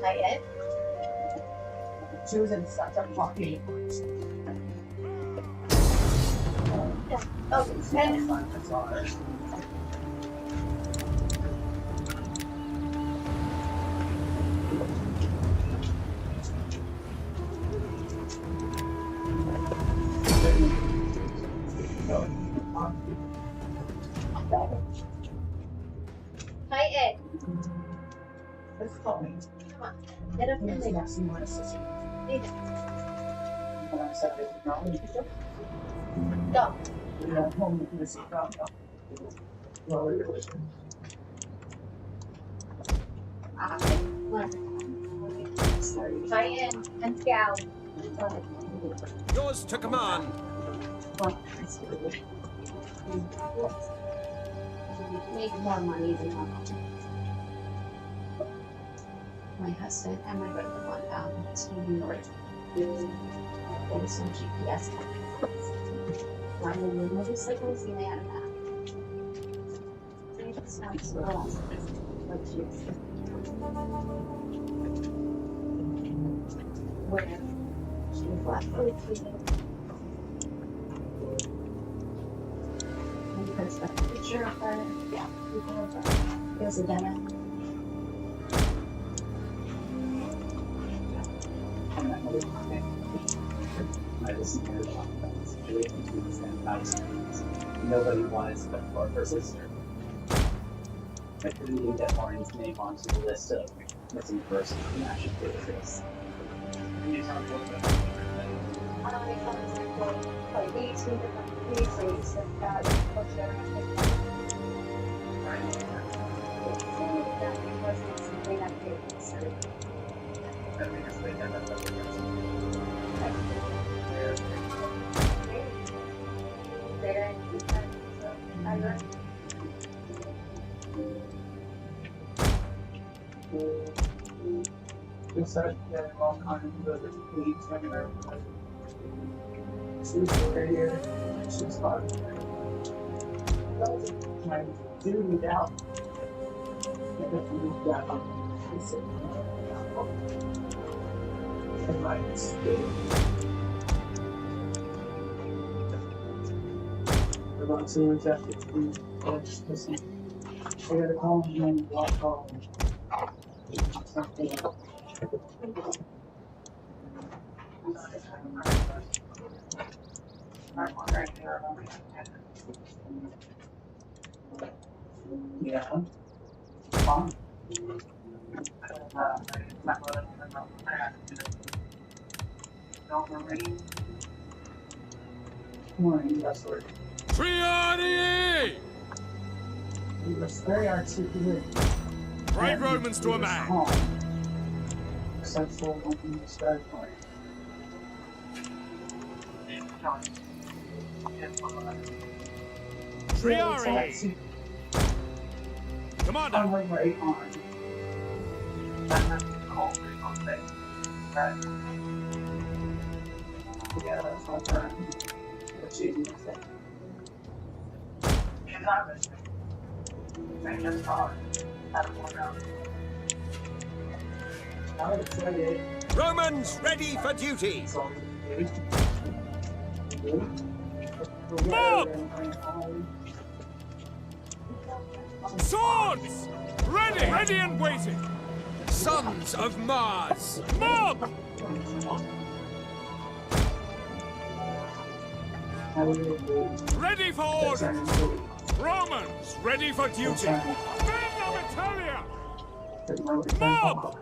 Not yet. She was in such a fucking. Oh, and That's all right. hi Ed. Let's call me. Come on. Get up and lay down. See my sister. Lay down. When I said it, no, Go. we went home with this problem. Well, it was. Hi Ed. And Gal. Yours to command. Make more money than my husband and my brother went out to New York. There some GPS. One of the motorcycles he had a map. It sounds well. Where she left for the there's a picture of her. Yeah. There's a demo. I just heard about that situation between nobody wanted to support her sister. I couldn't even get Maureen's name onto the list of missing persons in National Database. Can you tell me what about Like 18 different places that got that wasn't something that they considered. We started getting all kinds of leads from her. She was over here. She was fine. That was my duty out. And my state. About 2 weeks after 3, I got a call from him, block call. Something else. Yeah. Fun. Morning, that's word. Triadi! He was very articulate. Brave Romans to a man. Sensible in the start point. Triari! Commander! On my right arm. Yeah, that's my turn. What's easy to say? I just thought. Romans ready for duty! Mob! Swords! Ready! Ready and waiting! Sons of Mars! Mob! Ready for order! Romans ready for duty! Banda Battaglia! Mob!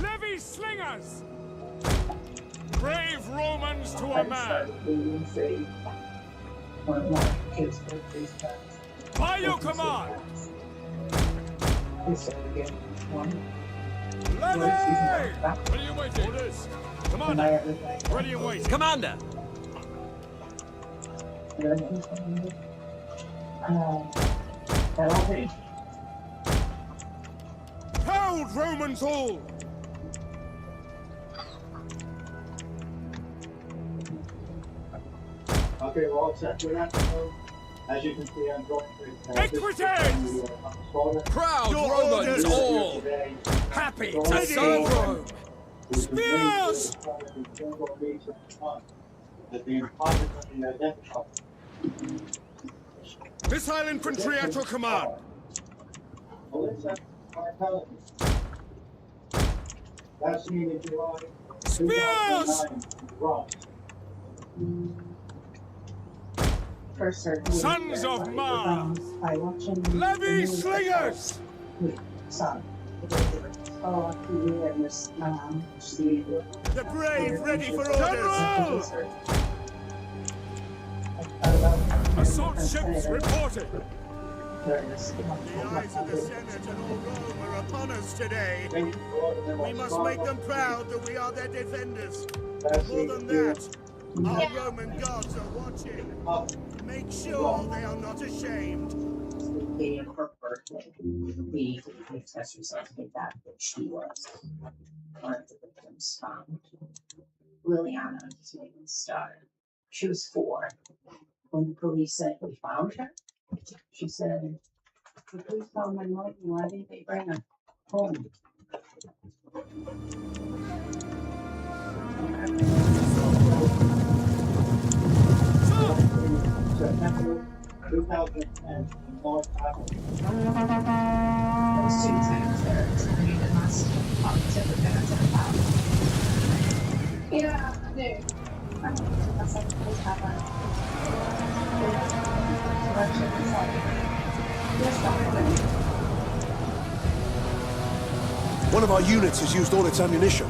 Levy slingers! Brave Romans to a man! By your command! Levy! Ready and waiting. Orders. Commander. Ready and waiting. Commander. Hold, Romans all! Okay, we're all set for that. As you can see, I'm going to... Equities! Proud Romans all! Happy to serve Rome! Spears! Missile infantry at your command! Spears! First surgery. Sons of Mars! By watching Levy slingers! Son. Oh, The brave ready for orders! General! Assault ships reported! The eyes of the Senate and all Rome are upon us today. We must make them proud that we are their defenders. More than that, our Roman gods are watching. Make sure they are not ashamed. The day of her birthday, the test results came back that she was one of the victims found. Liliana, his name was Star. She was 4. When the police said we found her, she said, "The police found my mother. Why didn't they bring her home?" Yeah, I do. One of our units has used all its ammunition.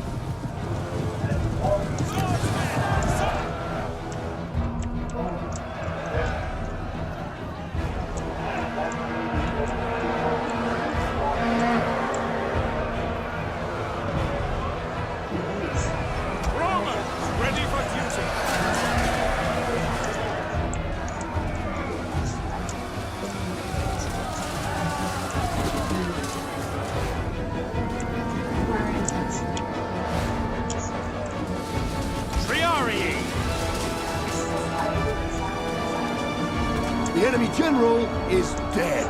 The enemy general is dead.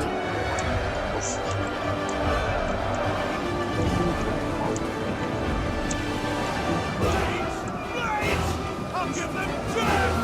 I'll give them death!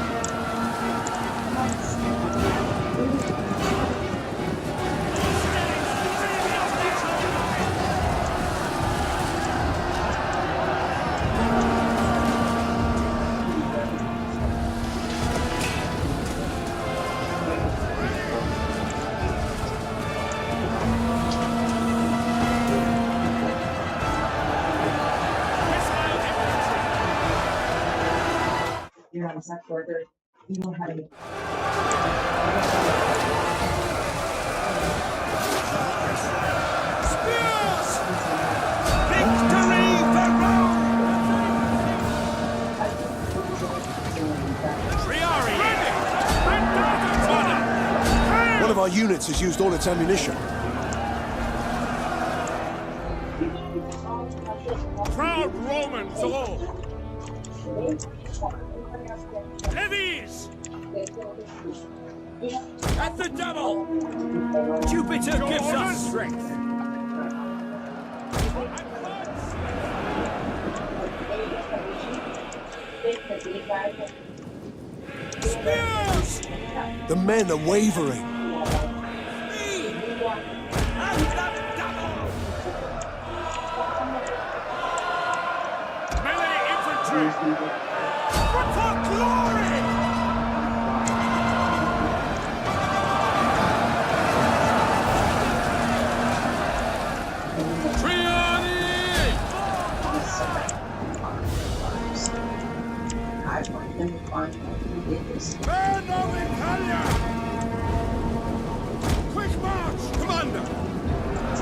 You're on a sec order. You know how to. One of our units has used all its ammunition. Proud Romans all! Levies! At the double! Jupiter gives us strength! Spears! The men are wavering. Melee infantry! For glory! I want them to find out who did this. Men of Italia!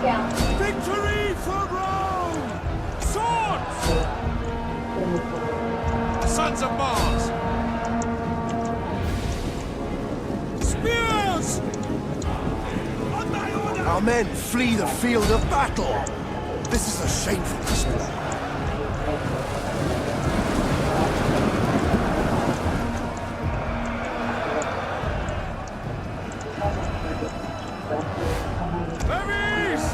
Victory for Rome! Swords! Sons of Mars! Spears! On my order! Our men flee the field of battle. This is a shameful display. Levies!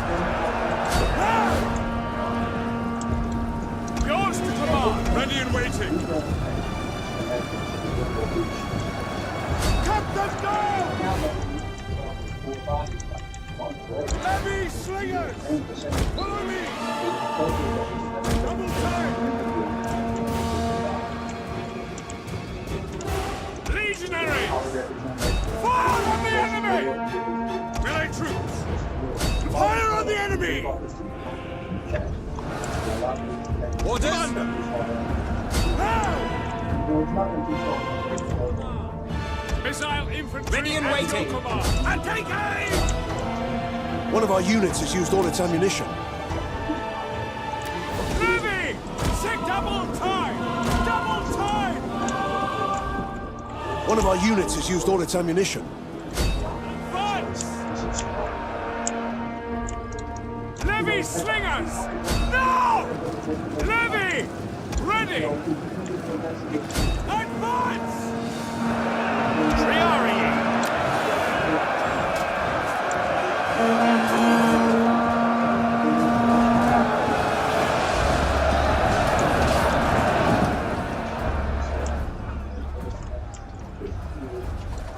Yours to command, ready and waiting. Cut them down! Levy slingers! Follow me! Double time! Legionary! Fire on the enemy! Melee troops! Fire on the enemy! Orders! Now! Missile infantry ready and waiting! And take aim! One of our units has used all its ammunition. Levy! Sick double time! Double time! One of our units has used all its ammunition. Fight! Levy slingers! No! Levy! Ready! Advance! Triari!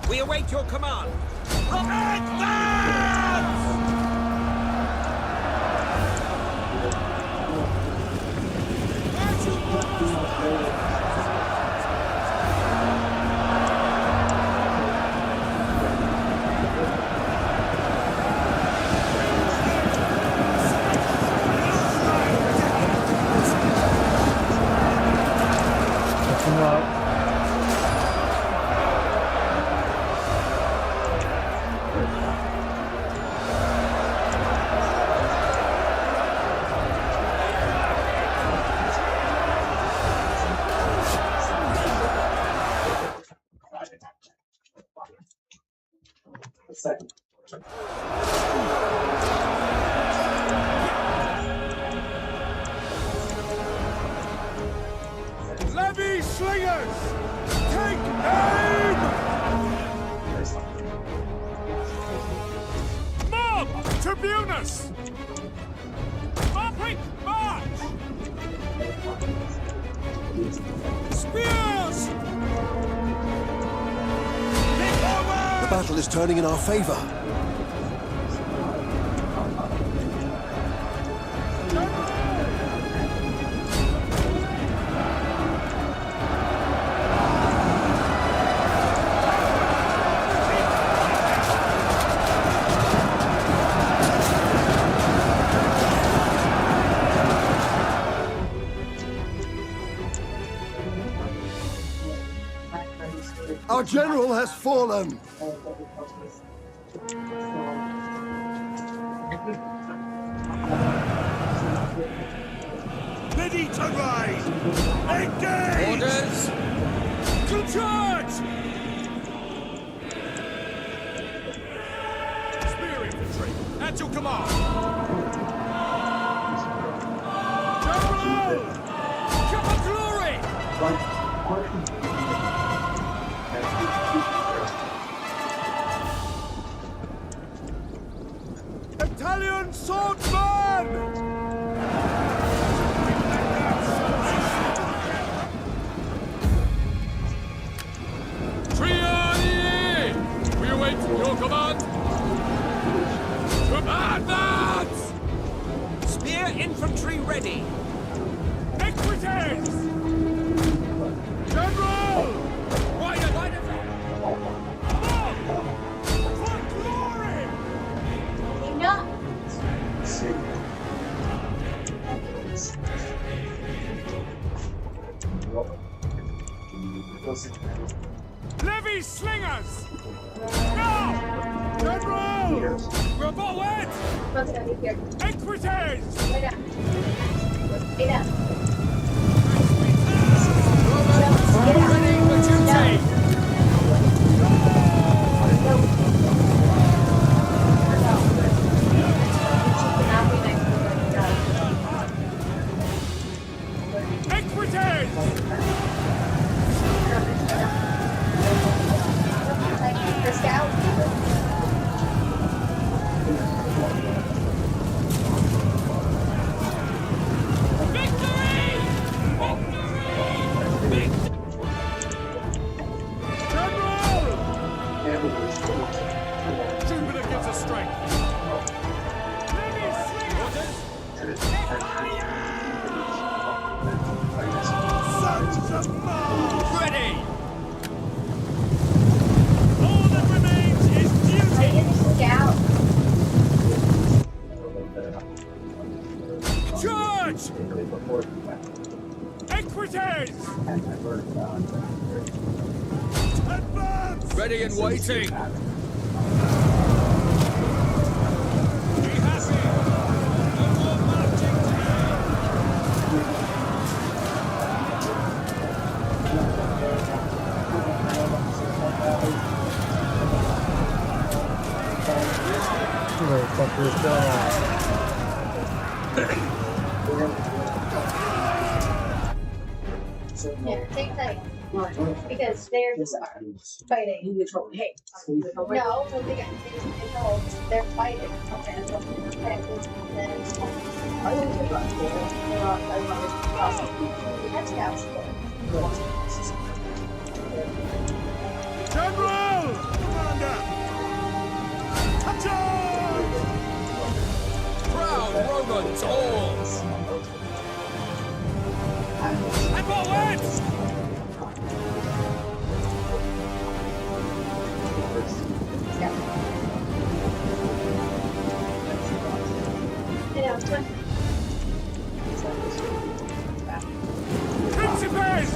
We await your command. Second. Levy slingers! Take aim! Mob! Tribunus! Mopping march! Spears! The battle is turning in our favor. Our general has fallen. Ready to ride! Engage! Orders! To charge! Spear infantry, at your command! General! Cup of glory! Italian swordsman! Triani! We await your command! To advance! Levy slingers! Now! General! Revolt! What's gonna be here? Equites! Lay down. Lay down. Ready for duty! Equites! For scout. Jupiter gives us strength. Sons of Mars! Ready! All that remains is duty! Scout. Charge! Equites! Advance! Ready and waiting. Be happy. No more marching Where the fuck is Yeah, take time. Because they're just fighting. Hey, no, they're fighting. Okay, General! Commander! Charge! Proud Romans all! Epaulette! Principes!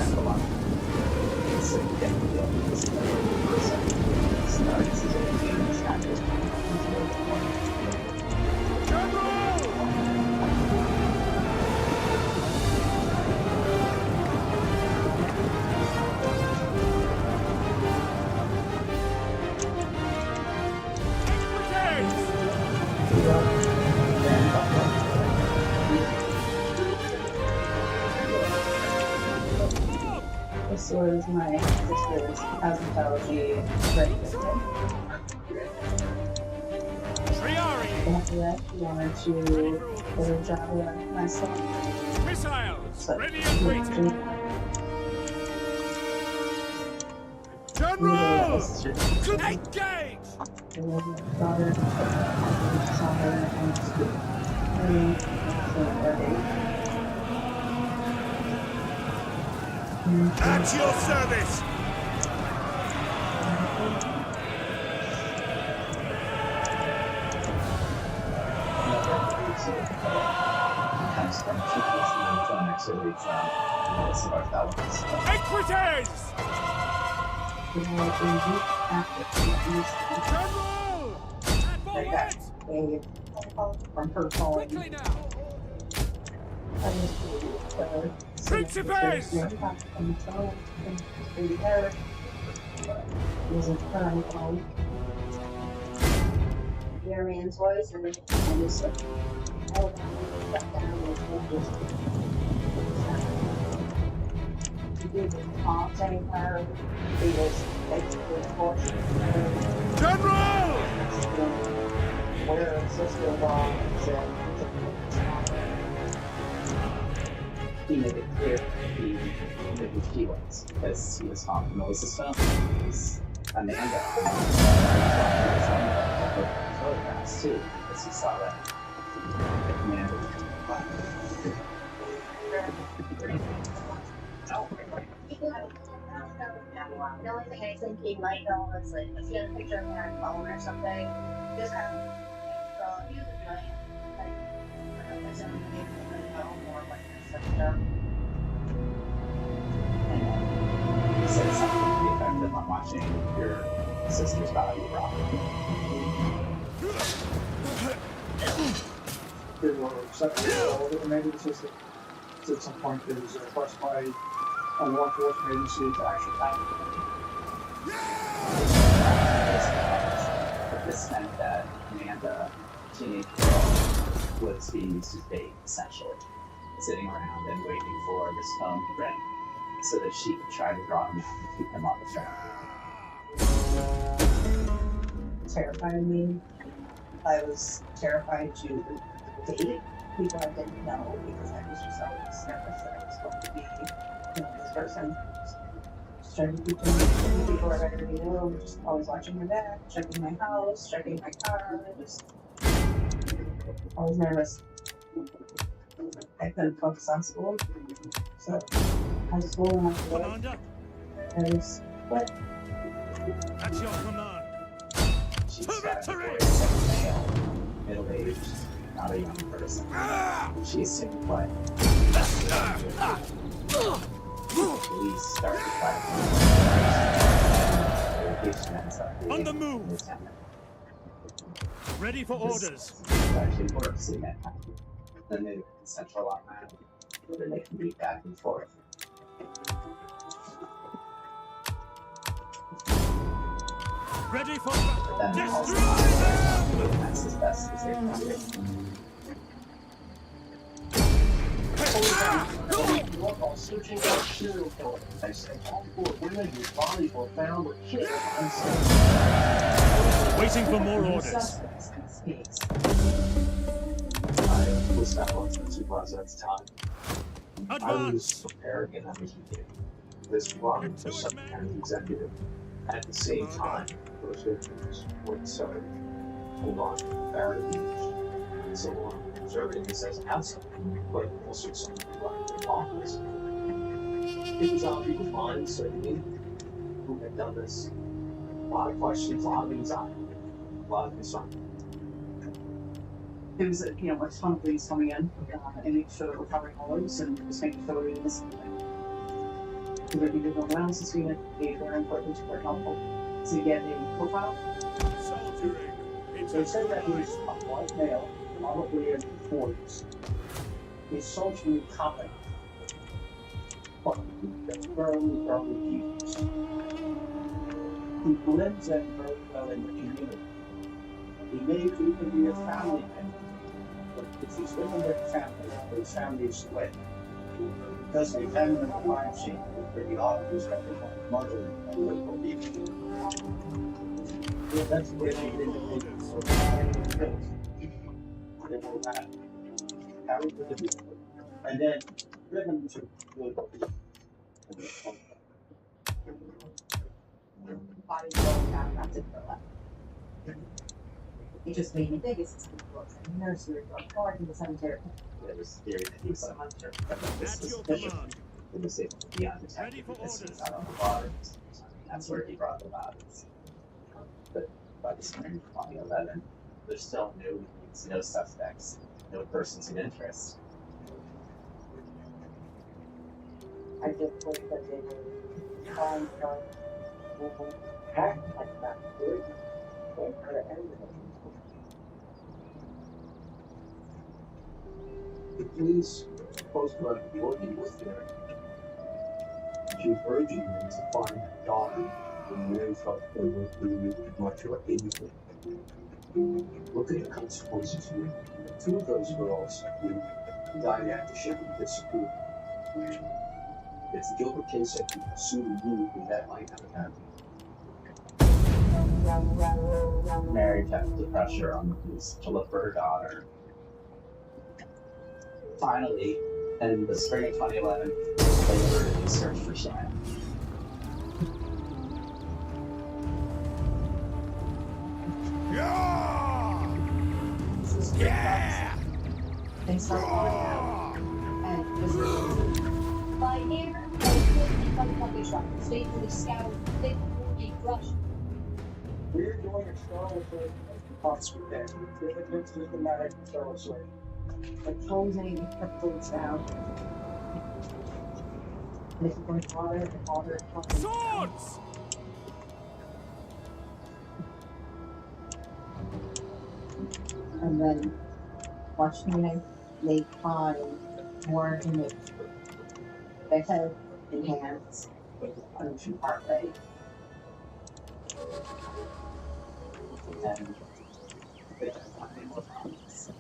This was my sister's cosmetology ready system. After that, she wanted to get a job with myself. Missiles! So, Ready and waiting! General! Engage! And then my daughter saw her and At your service! Equites! From her calling. Quickly now! Principes! Your man's voice, and then I just like, held down and stuck down and just. He did the comp saying her, he was basically forced. General! Where her sister-in-law said, he made it clear he knew his feelings because he was talking to his system. He's Amanda. Photographs too, because he saw that Amanda was The only thing I think he might know is like if you had a picture of him on your phone or something, just have him go use it like there's something you can know more like your sister. and then he said something fun watching your sister's body rock. They were 7 years old, and maybe the sister at some point there was a request by a law enforcement agency to actually have This meant that Amanda, teenage girl, was being used as bait, essentially, sitting around and waiting for this phone to ring so that she could try to draw him out and keep him off the track. Terrified me. I was terrified to date people I didn't know because I was just always nervous that I was going to be, this person. Just trying to keep doing people I already knew, just always watching my back, checking my house, checking my car, just always nervous. I couldn't focus on school, so I was going off the road. I was, what? At your command. She's got a male, middle-aged, not a young person. She's super quiet. Police start to fight. On the move! Ready for orders. Actually works in that. Then they central Long Island, where they can beat back and forth. Ready for destroy them! That's as best as they can do. Searching for serial killer. They say all 4 women whose bodies were found were killed unsafe. Waiting for more orders. I was not one of the supervisors at the time. I was preparing and undertaking this run for some kind of executive. At the same time, those victims were so hold on, barricades, and so on, observing this as an outside, but also something like the office. It was on people's minds, certainly, who had done this. A lot of questions, a lot of anxiety, a lot of concern. It was, much fun police coming in and making sure that we're covering all those and just making sure we're doing this. Because if you do no one else is doing it, they very important, very helpful. So you get a profile. They said that he's a white male, probably in his 40s. He's socially competent, but very confused. He blends in very well in the community. He may even be a family member, but if he's living with family, his family is split. Because they found him in the crime scene, pretty obvious that they were murdering and local people. That's the way they indicated for the kills. They were bad. Carried to the vehicle, and then driven to the Body rolled down, that's it for left. It just made me think it's books and nursery or garden in the cemetery. There was theory that he was someone that this was sufficient. It was able to be undetected because he was out on the water. That's where he brought the bodies. But by the spring of 2011, there's still no leads, no suspects, no persons of interest. I just think that they were trying to act like that. They could have ended it. The police supposed to have been working with her. She was urging them to find her daughter, and they felt they were doing much of anything. Look at the consequences here. 2 of those girls who died after she disappeared. If the Gilbert case had been pursued immediately, that might not have happened. Mary kept the pressure on the police to look for her daughter. Finally, in the spring of 2011, they ordered a search for Shannon. Yeah! They start falling down. And this is By here, I was from the puppy shop, faithfully scoured, thick, woody brush. We're doing exploratory parts with them. We're going to systematic exploratory. closing the foods down. And if you're going harder and harder and harder. Swords! and then watch me make mine more in the head and hands on a 2-part leg. And then more problems.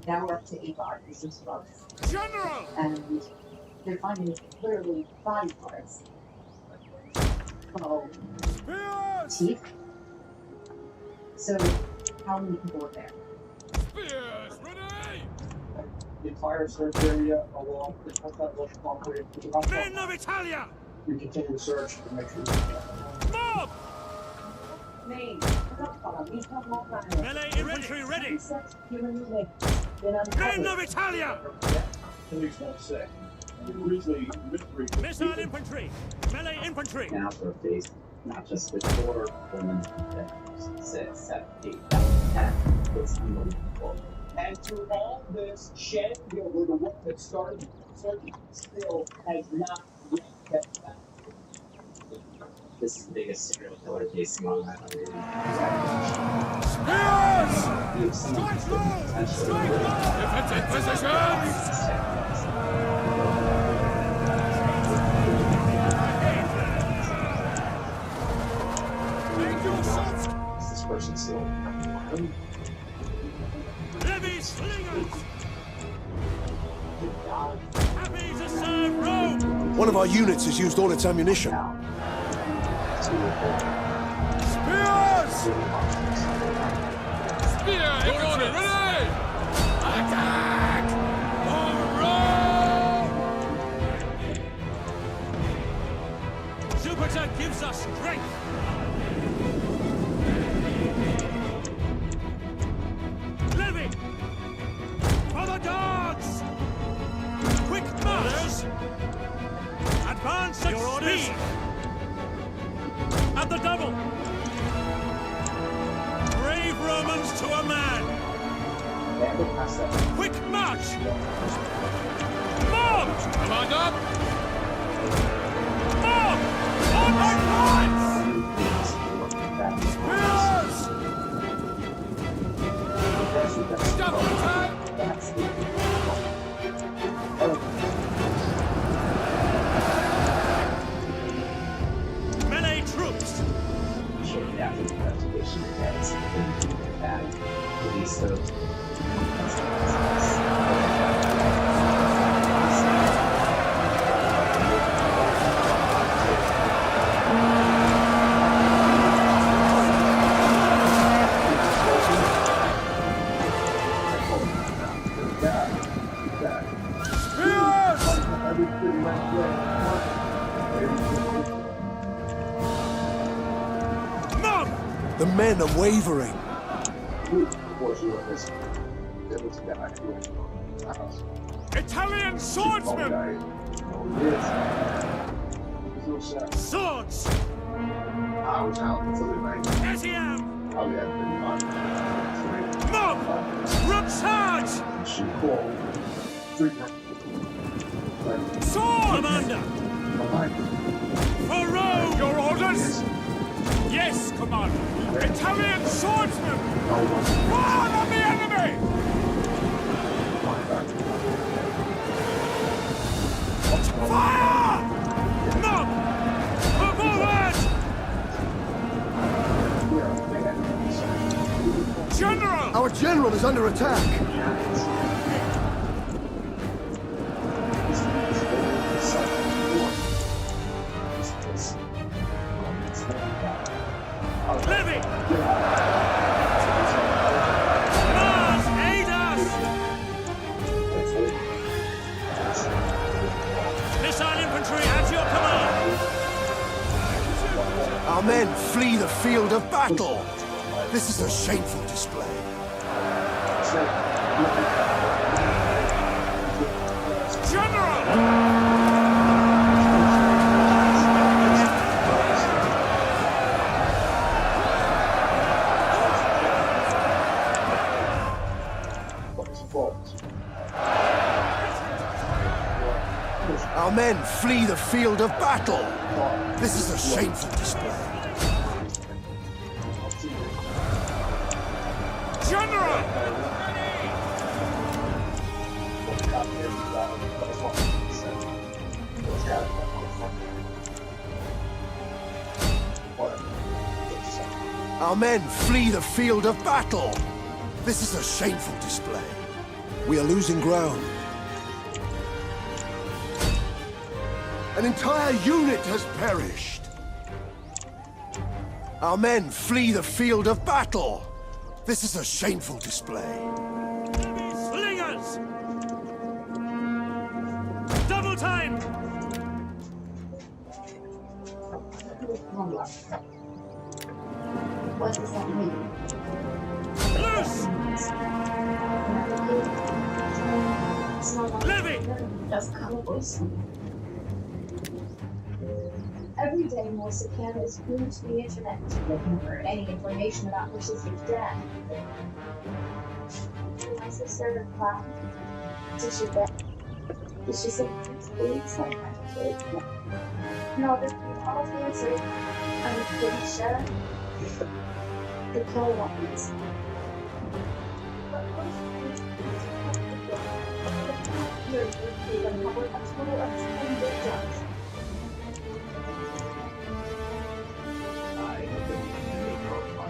Now we're up to 8 bodies this month. General! And they're finding literally body parts. Oh, teeth. So, how many people were there? Spears, ready! The entire search area along the Constitution concrete. Men of Italia! We continue to search to make sure. Mob! Melee infantry ready! Men of Italia! Police won't say. Grizzly mystery. Missile infantry! Melee infantry! Now we're faced not just with 4 women, but 6, 7, 8, 10. It's unbelievable. And through all this, Shen, where the work that started still has not yet kept back. This is the biggest serial killer case among my Spears! Strike low! Strike low! Defensive positions! Make your shots! Is this person still? Levy slingers! Happy to serve Rome! One of our units has used all its ammunition. Spears! Spear! Your order, ready! Attack! For Rome! Jupiter gives us strength! Levy! For the dogs! Quick march! Advance at speed! At the double! Brave Romans to a man! Quick march! Mob! Command up! Mob! On my flanks! Spears! Double attack! Melee troops! Shortly after the investigation begins, the police those. The men are wavering. Italian swordsmen! Swords! I was out until the night. As he am! Probably had been on. Mob! Charge! She called. 3 Sword! Commander! For Rome! Your orders? Yes, Commander. Italian swordsmen! Fire on the enemy! Fire! Mob! Forward! General! Our general is under attack. Levy! Mars, aid us! Missile infantry at your command! Our men flee the field of battle. This is a shameful display. General! men flee the field of battle. This is a shameful display. General! Our men flee the field of battle. This is a shameful display. We are losing ground. An entire unit has perished. Our men flee the field of battle. This is a shameful display. Slingers! Double time! What does that mean? Loose! Levy! Just cowboys. Every day, Melissa Canada's glued to the internet, looking for any information about her sister's death. My sister, did she die? Did she say please? No, the policy answered, I'm pretty sure the kill ones.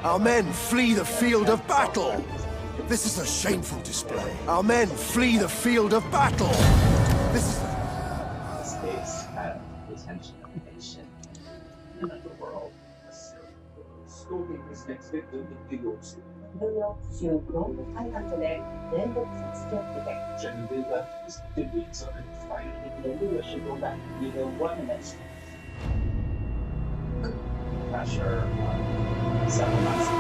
Our men flee the field of battle. This is a shameful display. Our men flee the field of battle. This is This case had retention of the nation and of the world. Stalking his next victim in New York City. Genevieve is convinced of pressure several months of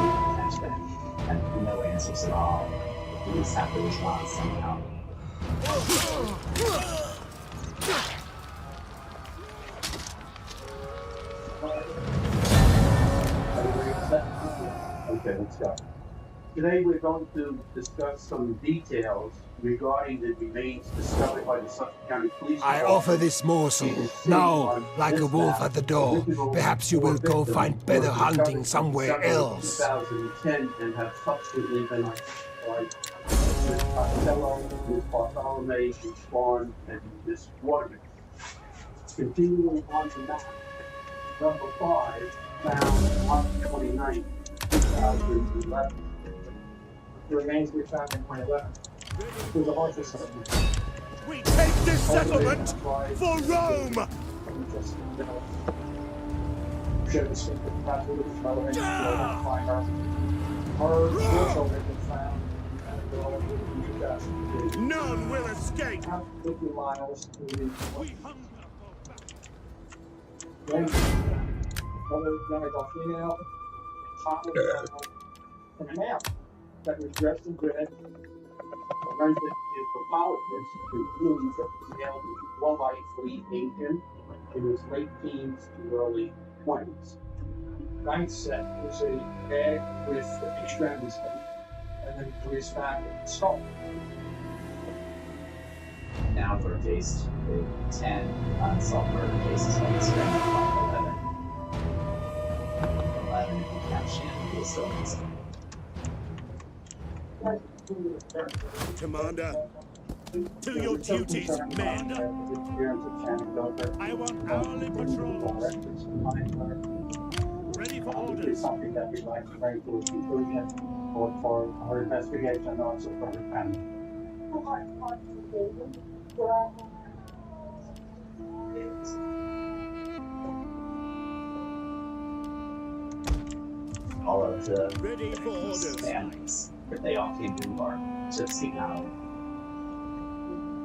detention and no answers at all. The police have to respond somehow. Okay, let's go. Today we're going to discuss some details regarding the remains discovered by the Suffolk County Police I Department. offer this morsel. Now, like a wolf at the door, perhaps you will go find better hunting somewhere else. 2010 and have subsequently been identified Miss Costello, Miss Bartholomew, Miss Barnes, and Miss Warden. Continuing on to that, number 5, found March 29th, 2011. The remains we found in 2011. Through the horses settlement. We take this settlement for Rome! Should the secret password of the relevant to identify her. Her children have been found and they're all in 2002. None will escape! 50 miles to the another young adult female, topless animal, and a male that was dressed in red. Learned that his pathologist concludes that the male was well-likely Asian in his late teens to early 20s. Ninth set was a bag with extremities in it, and then police found a skull. Now for case 10 unsolved murder cases on the strength of 11 in caption is still missing. Commander, to your duties, men. I want hourly patrols. Ready for orders. It's something that we'd like to bring to a conclusion or for our investigation and also for the family. All of the families, they all came to New York to seek out.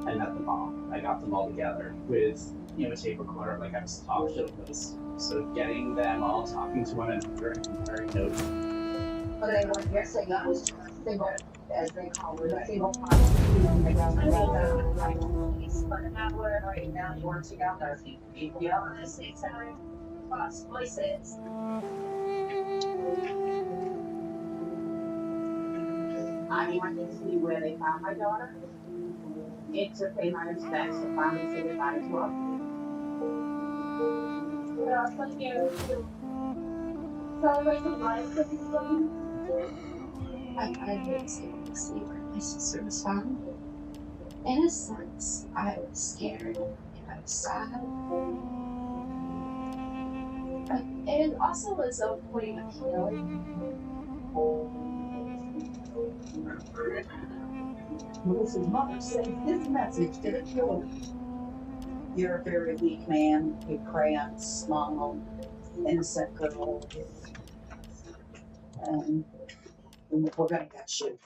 I met them all. I got them all together with, a tape recorder like I was talk show host. So getting them all talking to one another and comparing notes. But I want to say that was single, as they call it, a single policy. But now we're right now work together. The other states are plus voices. I wanted to see where they found my daughter. It took 800 steps to finally say goodbye to her. Celebrate the life of his loving. I was able to see where my sister was found. In a sense, I was scared and I was sad. But it also was a point of healing. Melissa's mother sent this message to the killer. You're a very weak man. You're cramped, small, innocent girl. And we're gonna get you.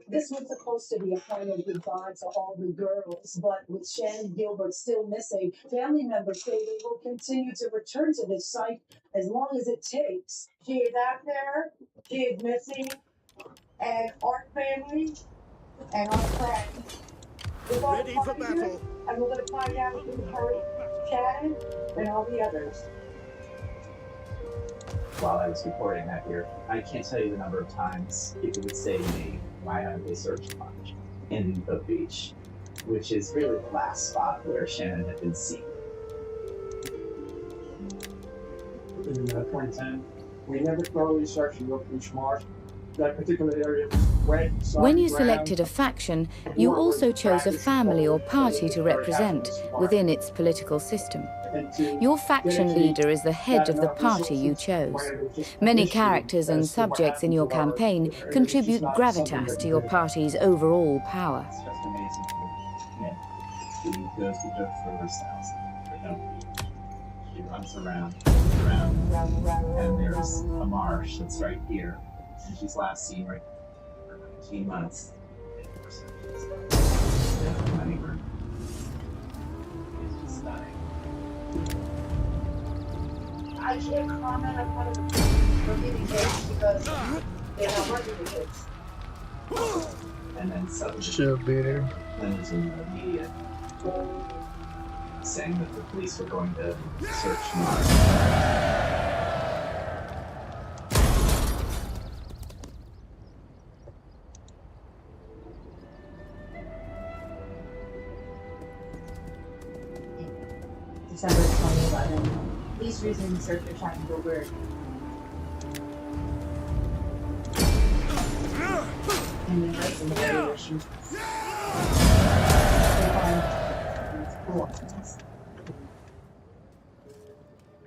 This was supposed to be a point of goodbye to all the girls, but with Shannon Gilbert still missing, family members say they will continue to return to this site as long as it takes. She is out there, she is missing, and our family and our friends. We're gonna Ready for find her, battle. and we're gonna find out who hurt Shannon and all the others. While I was recording that here, I can't tell you the number of times people would say to me, why haven't they searched much in the beach, which is really the last spot where Shannon had been seen. In 2010, we never thoroughly searched the Oak Beach Marsh. That particular area was wet. When you selected a faction, you also chose a family or party to represent within its political system. Your faction leader is the head of the party you chose. Many characters and subjects in your campaign contribute gravitas to your party's overall power. It's just amazing. Yeah. She goes to Joe Thrower's house. She runs around, and there's a marsh that's right here. And she's last seen right for 19 months. Honeymoon. It's just stunning. I can't comment on how we're getting kids because they are working kids. And then suddenly, Should be there. then there's in the media saying that the police are going to search Mars. December 2011. Police reason search for Shannon Gilbert. And then right in the area where she was.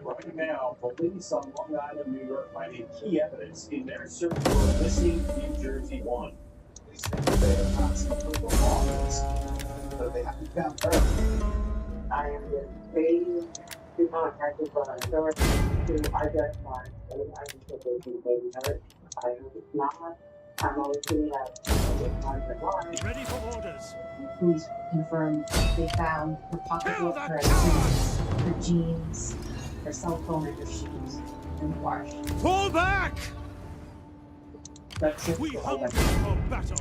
Right now, police on Long Island, New York, finding key evidence in their search for a missing New Jersey one. They say that they have not seen her belongings, but they haven't found her. I am waiting to contact the authorities to identify whether I can put those in baby hurt. I hope it's not. I'm always doing that. Ready for orders. Police confirmed they found her pocketbook, her identities, her jeans, her cell phone, and her shoes in the marsh. Fall back! That's it. We hunger for battle.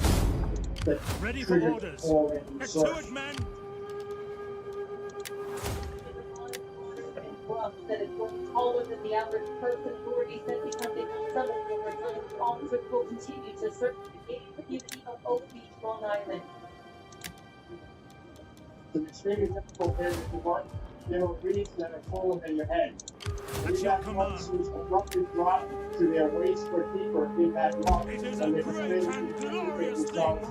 Ready for orders. Get to it, men! That it was taller than the average person. Authorities said because they found some of the returns, officers will continue to search the community of Oak Beach, Long Island. It's an extremely difficult area to work. There are reeds that are falling in your head. We got officers abruptly drop to their waist or deeper in that rock, and they fail to communicate results.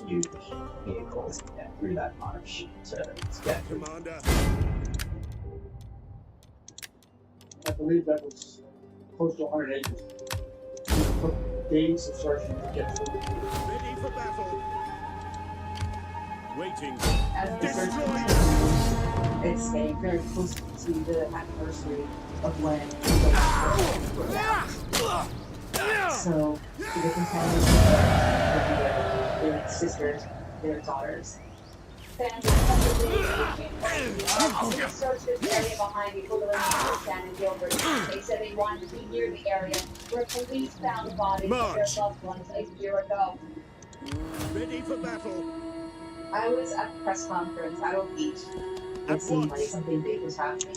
Huge vehicles to get through that marsh to get through. Commander. I believe that was close to 100 acres. It took days of searching to get through. Ready for battle. Waiting. As the search Destroy. continues, it's getting very close to the anniversary of when the were out. So they can tell their sisters, their daughters. Fans searched this area behind the elimination of Shannon Gilbert. They said they wanted to be near the area where police found the bodies of their loved ones a year ago. Ready for battle. I was at the press conference at Oak Beach. It seemed like something big was happening.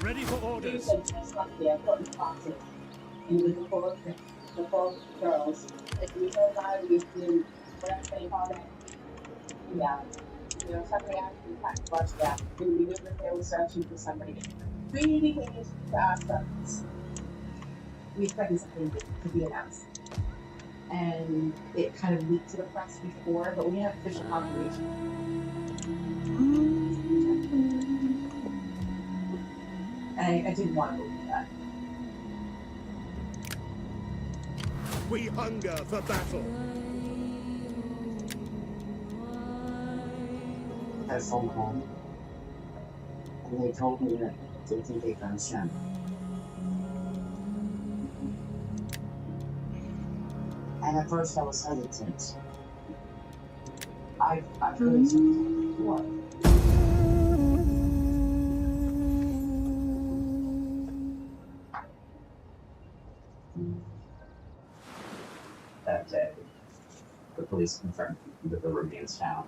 Ready for orders. And with the four girls, that we know how we do what they call it. Yeah. You know, somebody actually kind of watched that. We knew that they were searching for somebody. Really things to ask us. We expected something to be announced. And it kind of leaked to the press before, but we didn't have official confirmation. And I didn't want to believe that. We hunger for battle. I phone home, and they told me that they think they found Shem. And at first I was hesitant. I've heard something before. That day, the police confirmed that the remains found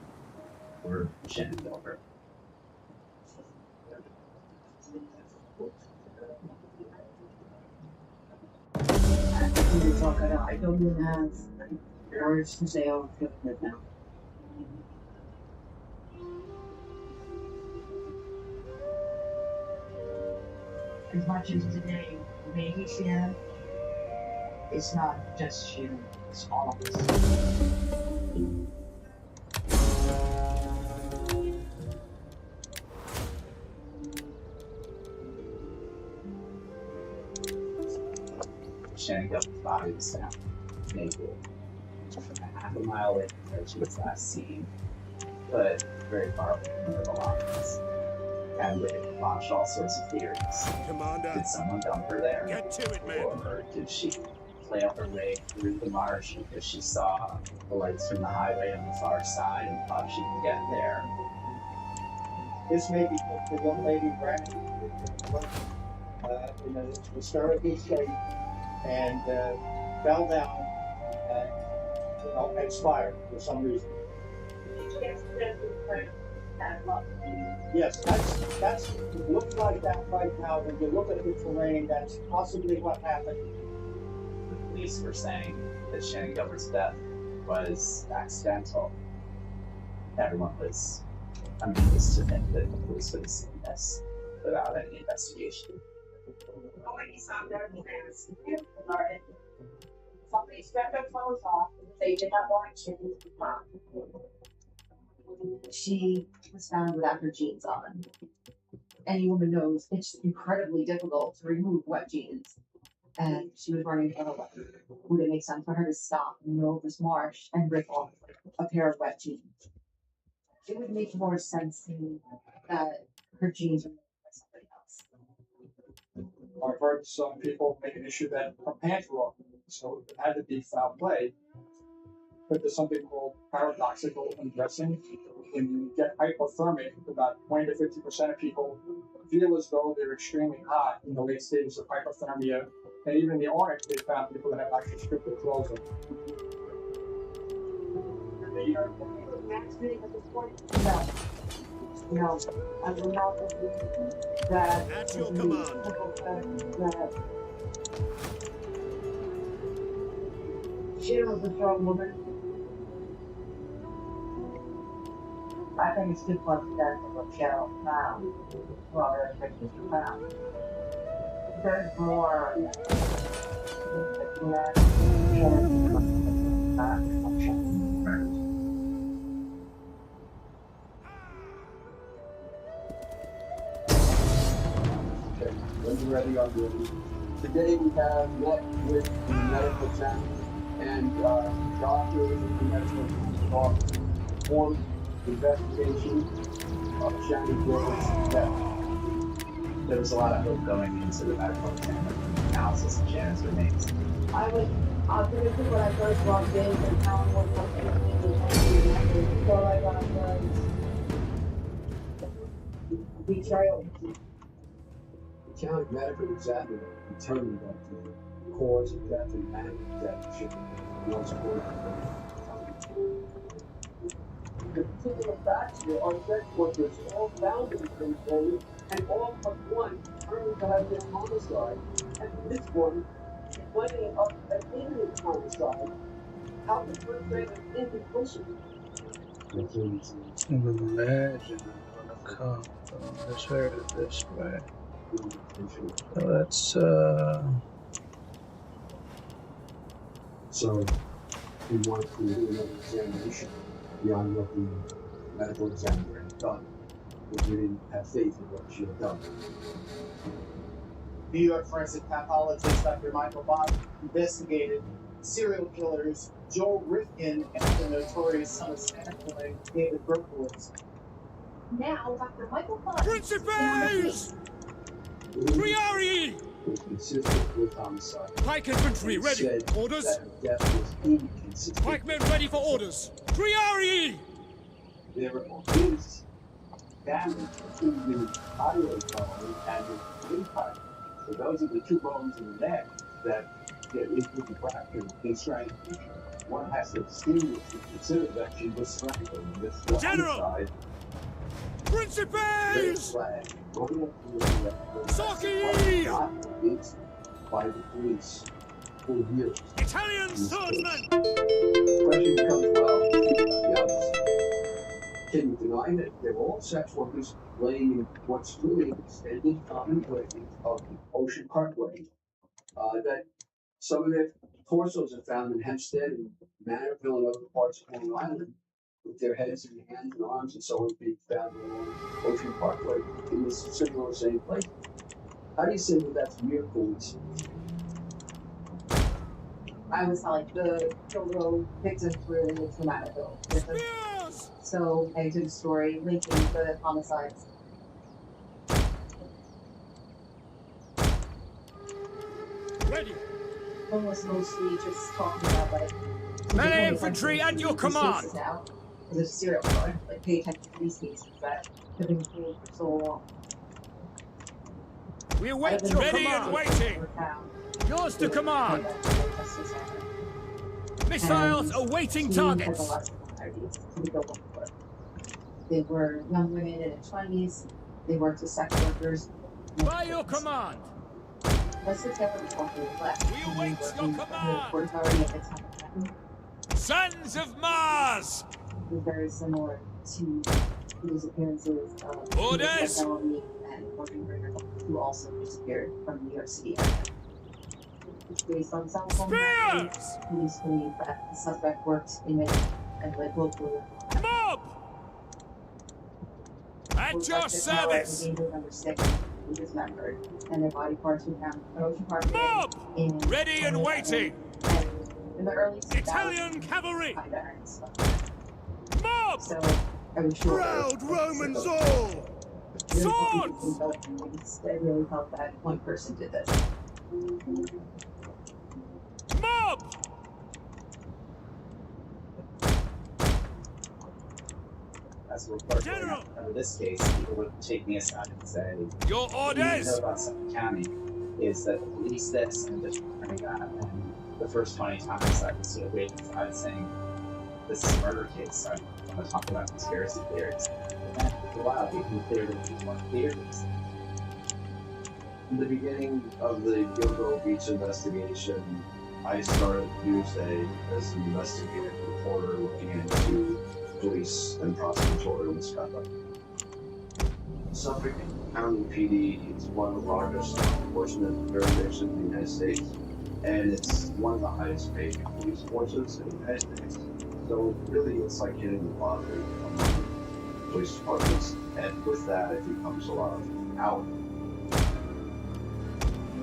were Shannon Gilbert. I don't even have words to say how I'm feeling right now. As much as today, maybe Shannon, it's not just Shannon, it's all of us. Shannon Gilbert's body was found naked, a half a mile away from where she was last seen, but very far away from her belongings. And it launched all sorts of theories. Commander, did someone dump her there? Get to it, man. Or did she play up her way through the marsh because she saw the lights from the highway on the far side and thought she could get there? This may be the young lady ran in a historical state and fell down and expired for some reason. Yes, that's looks like that right now. When you look at the terrain, that's possibly what happened. The police were saying that Shannon Gilbert's death was accidental. Everyone was amazed to think that the police would have seen this without any investigation. Somebody stripped her clothes off because they did not want to. She was found without her jeans on. Any woman knows it's incredibly difficult to remove wet jeans. And she was wearing a wet. Would it make sense for her to stop in the middle of this marsh and rip off a pair of wet jeans? It would make more sense to me that her jeans were made by somebody else. I've heard some people make an issue that her pants were off, so it had to be foul play. But there's something called paradoxical undressing. When you get hypothermic, about 20 to 50% of people feel as though they're extremely hot in the late stages of hypothermia. And even in the Arctic, they found people that have actually stripped their clothes off. No, I will not believe that. At your command. That she was a strong woman. I think it's too close to death of what Cheryl found. Well, there's pictures you found. There's more. When you're ready, I'm ready. Today we have met with the medical examiner and doctors and the medical office performed investigation of Shannon Gilbert's death. There was a lot of hope going into the medical analysis of Shannon's remains. I'll finish with what I first walked in and how it was like all I got was betrayal. The county medical examiner determined that the cause of death and manner of death should be once The particular facts here are sex workers all found in the crematorium and all but one determined to have been homicide. And this one, complaining of an imminent homicide, how the perpetrator is inconclusive. Imagine I'm gonna come from this way or this way. So let's So we want to do another examination beyond what the medical examiner had done, because we didn't have faith in what she had done. New York forensic pathologist Dr. Michael Bott investigated serial killers Joel Rifkin and the notorious son of Santa Claus, David Berkowitz. Now, Dr. Michael Bott. Principes! Priori! Was consistent with homicide. Pike infantry ready. Said Orders? that her death was inconsistent. Pikemen ready for orders. Priori! There is damage to the thyroid bone and the windpipe. So those are the two bones in the neck that get into the fracture in strangulation. One has to distinguish and consider that she was strangled. This was General! homicide. Principes! Saki! Not released by the police for years. Italian swordsman! Question becomes, well, yes. Can you deny that they're all sex workers laying in what's really an extended common grave of Ocean Parkway? That some of their torsos are found in Hempstead and Manorville and other parts of Long Island, with their heads and hands and arms and so on being found along Ocean Parkway in this similar same place. How do you say that that's mere coincidence? I was telling the little victims were in the Manorville. So I did a story linking the homicides. Ready. Almost mostly just talking about like Melee infantry at your command. Now, as a serial killer, like pay attention to these cases that have been killed for so long. We await your ready and waiting. Yours to command. Missiles awaiting targets. They were young women in their 20s. They worked as sex workers. By your command. Let's just get what we're left. We await your command. Time. Sons of Mars. Very similar to those appearances of Orders. and Morgan Ritter, who also disappeared from New York City area. Based on cell phone records, police believe that the suspect worked in a local mob. At your service. Number 6 was dismembered, and their body parts were found at Ocean Park. Mob. Ready and waiting. And in the early Italian cavalry. Mob. So I was sure. Proud Romans all. Swords. I really felt that one person did this. Mob. As a reporter, in this case, people would take me aside and say, your orders. What you know about Suffolk County is that the police this and the district attorney that, and the first 20 times I was sort of waiting aside saying, this is a murder case, so I want to talk about conspiracy theories. And then after a while, people cleared it into more theories. In the beginning of the Gilgo Beach investigation, I started Newsday as an investigative reporter looking into police and prosecutorial misconduct. Suffolk County PD is one of the largest law enforcement jurisdictions in the United States, and it's one of the highest paid police forces in the United States. So really, it's like hitting the lottery among police departments, and with that, it becomes a lot of power.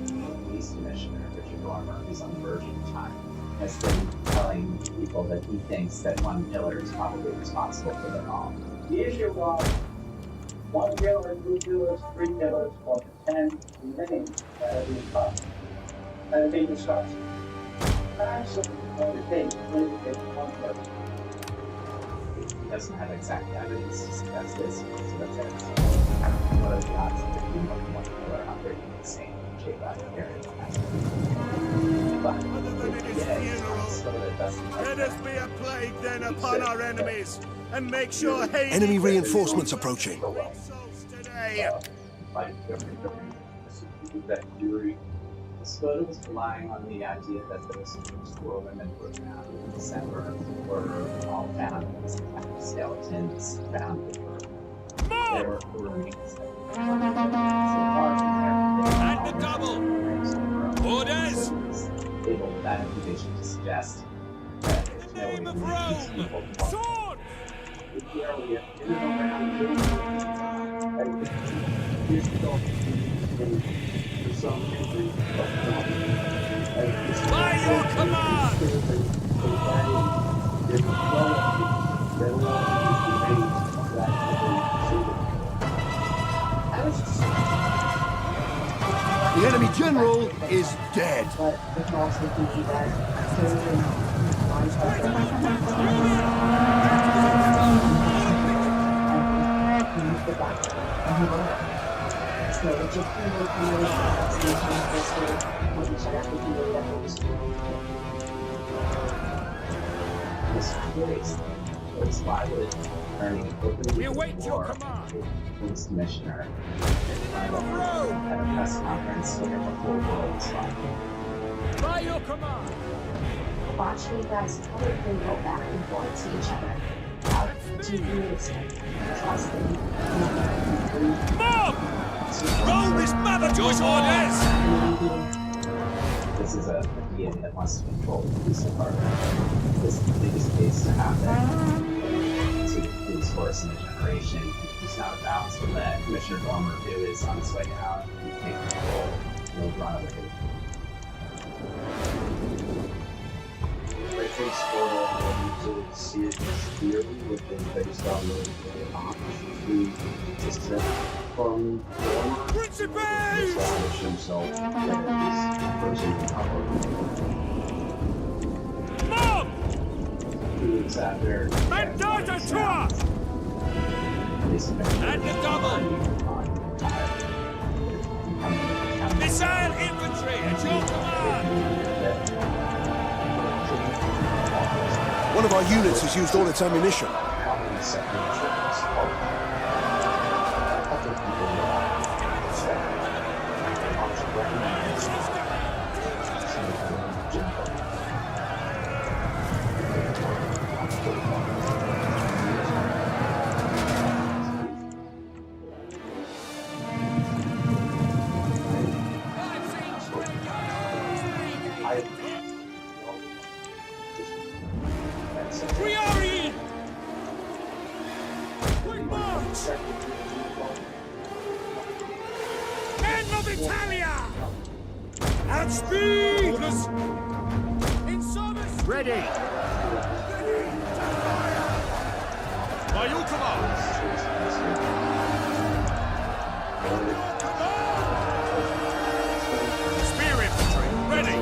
The police commissioner, Richard Dormer, who's on the verge of time, has been telling people that he thinks that one killer is probably responsible for them all. The issue was 1 killer, 2 killers, 3 killers, or 10 names that have been caught, that have been discussed. Absolutely, the case really is one person. He doesn't have exact evidence to suggest this, so that's it. What are the odds that there being one killer operating in the same shape out area? But let us be a plague then upon our enemies, and make sure Hades Enemy reinforcements approaching. today. That jury This photo is relying on the idea that those four women were found in December were all found as skeletons found in their remains. And the double! Orders! Able that information to suggest that there's no Name of way these people Rome! Sword! the area in and around Here's the dog. For some reason, By your command! The enemy general is dead. But it can also be that so it just We await your command! Police commissioner at a press conference where the whole world was watching. By your command! watch you guys publicly go back and forth to each other. How do you expect trusting? Mob! Roll this mother to his orders! This is a DA that wants to control the police department. This is the biggest case to happen to the police force in a generation. He's not about to let Commissioner Gomer, who is on his way out, take control. He'll run away. My first photo, I to see it clearly, which is based on the descent from Gomer to establish himself as the person in power. Mob! 2 weeks after. Mandata tour! And the double! Missile infantry at your command! One of our units has used all its ammunition. Priori! Quick march! Men of Italia! At speed! In service! Ready! By your command! Spear infantry, ready!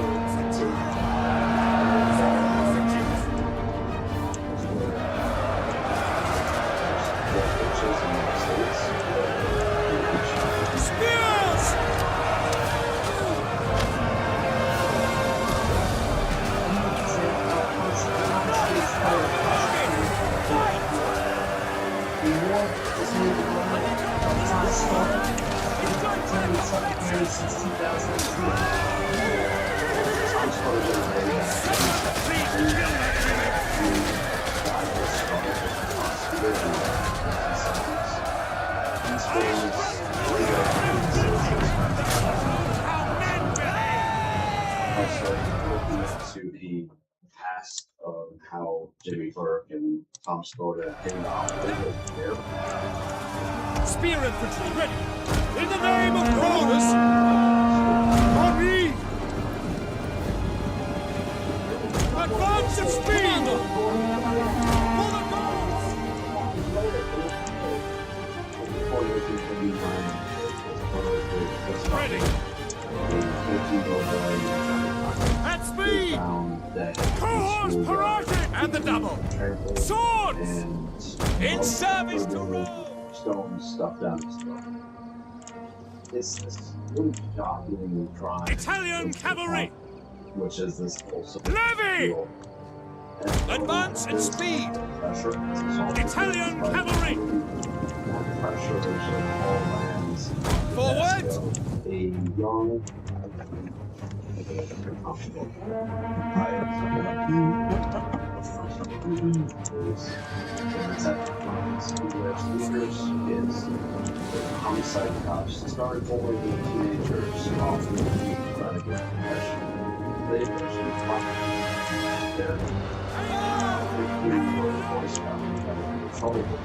To the past of how Jimmy Burke and Tom Skoda came out there. Spear infantry ready! In the name of Cronus! Henri! Advance at speed! For the goals! Ready! At speed! Cohorts parade! And the double! Swords! In service to Rome! Stone stuff down his throat. This really shocking drawing. Italian cavalry! Which is this whole Levy! Advance and speed! Italian cavalry! Pressure on all lands. Forward! A young Homicide cops started bullying teenagers off the street trying to get confession. They eventually find their Boy Scout trouble with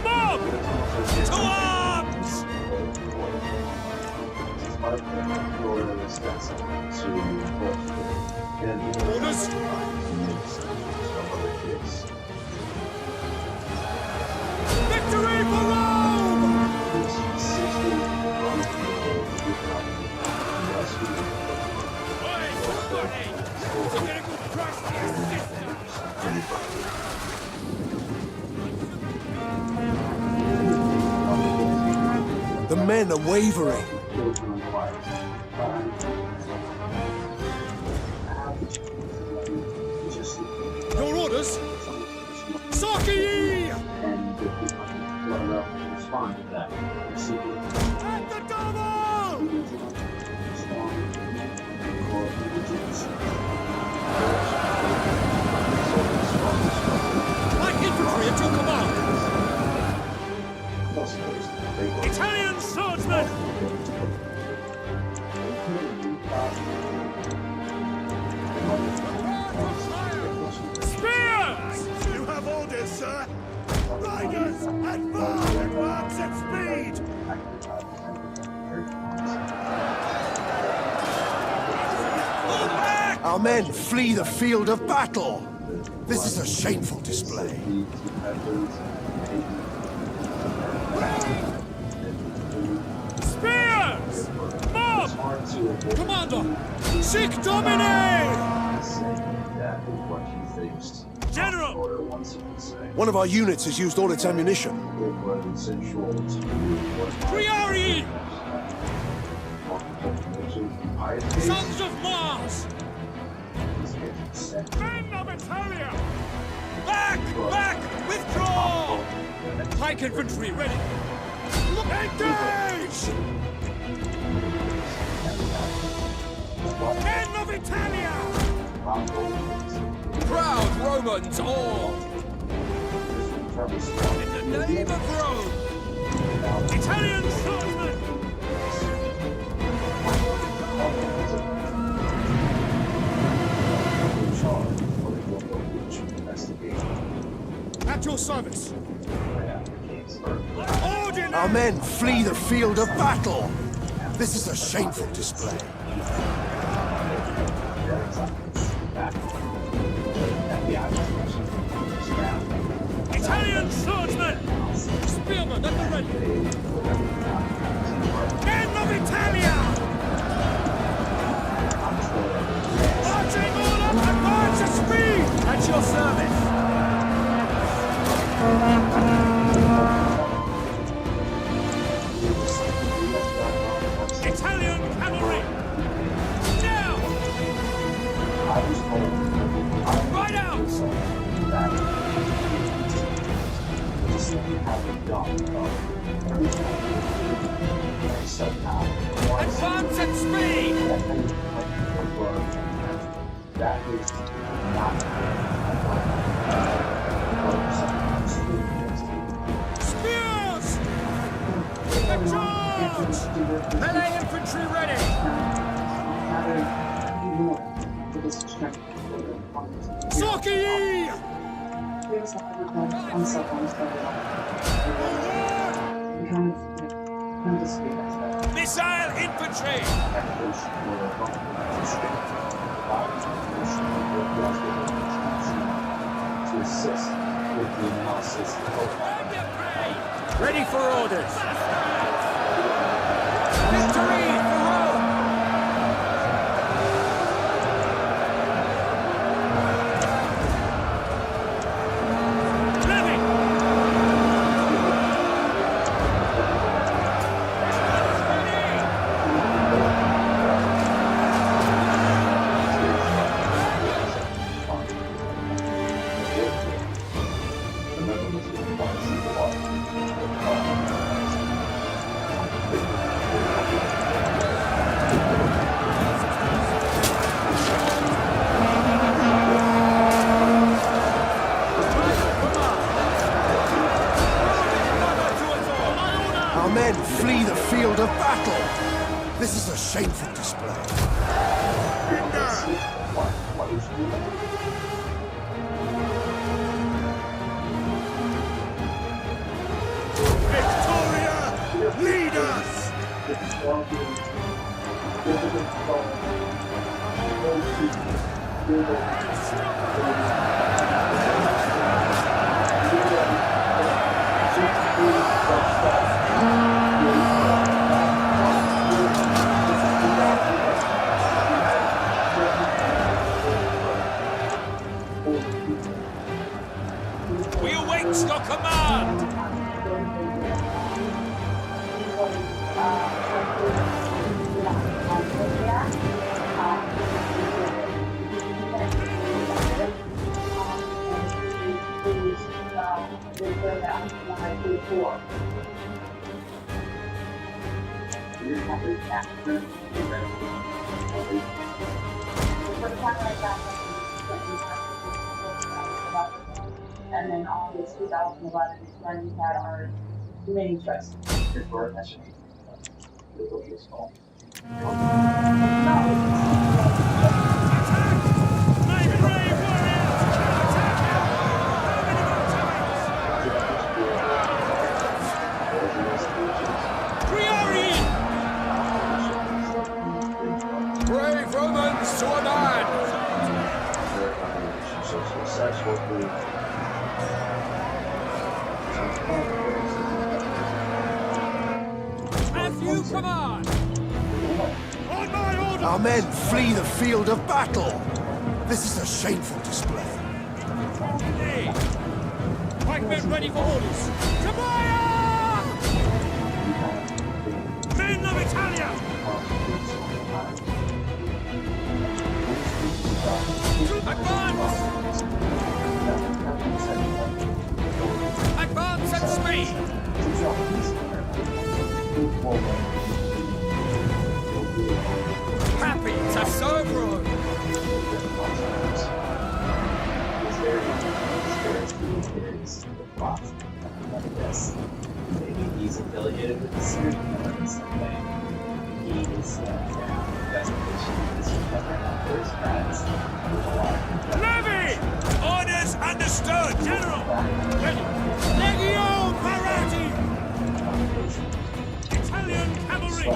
Mob! To arms! Orders! Victory for Rome! Oi, somebody! I'm gonna go crush your sister! The men are wavering. Your orders? Saki! Respond to that. At the double! Light infantry at your command! Italian swordsmen! Spears! You have orders, sir. Riders, advance at speed! Our men flee the field of battle. This is a shameful display. Spears! Mob! Commander! Sic Domine! General! One of our units has used all its ammunition. Priori! Sons of Mars! Men of Italia! Back! Back! Withdraw! Pike infantry ready! Engage! Men of Italia! Proud Romans all! In the name of Rome! Italian swordsmen! At your service! Our men flee the field of battle. This is a shameful display. Italian swordsmen! Spearmen at the ready! Men of Italia! Marching order! Advance at speed! At your service! Italian cavalry! Now! Right out! Advance at speed! That is not Spears! The charge! Melee infantry ready! Saki! Missile infantry! To assist with the analysis. Ready for orders! Victory for Rome! field of battle! This is a shameful display. Victoria, lead us! We await your command! And then August 2011 is when we had our mini trust. Brave Romans to a man! As you command! On my order! Our men flee the field of battle! This is a shameful display. Hey! Pikemen ready for orders! To fire! Men of Italia! Advance! Advance at speed! Happy to serve Rome! He's affiliated with the Syrian in some way. He's investigation is covering up for his friends. Levy! Orders understood! General! Legio Parati! Italian cavalry!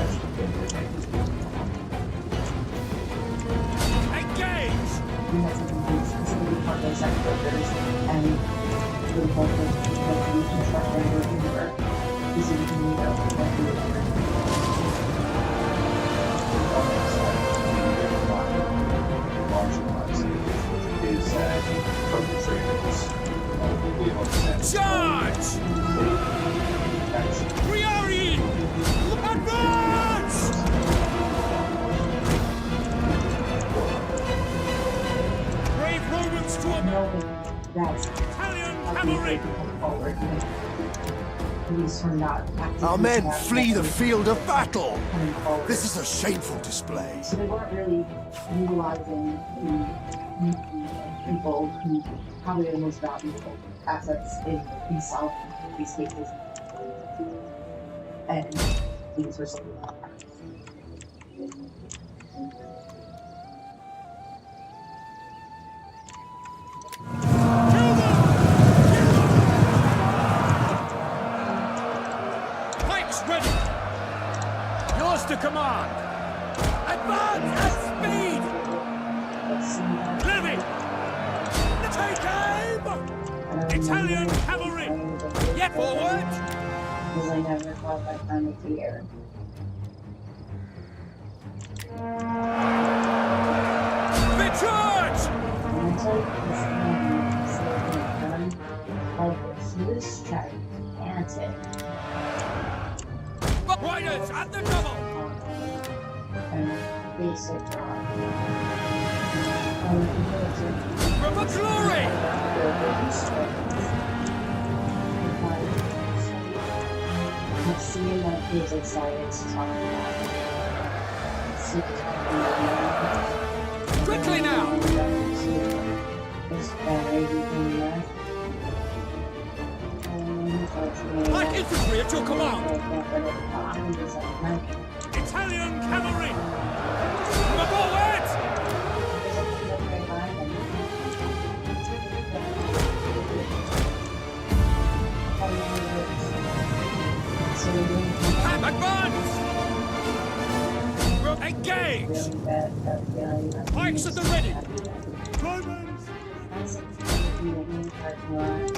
Engage! Charge! Priori! Advance! Brave Romans to a man! Italian cavalry! Our men flee the field of battle! This is a shameful display. So they weren't really utilizing the people who probably are the most valuable assets in South these cases. And these were some of them. Pikes ready! Yours to command! Advance at speed! Levy! Take aim! Italian cavalry! Yet forward! Because I never thought that kind of fear. Be charged! This gigantic. Riders at the double! Basic. For glory! Seeing that he's excited to talk about it. Quickly now! Light infantry at your command! Italian cavalry! Forward! Advance! Engage! Pikes at the ready!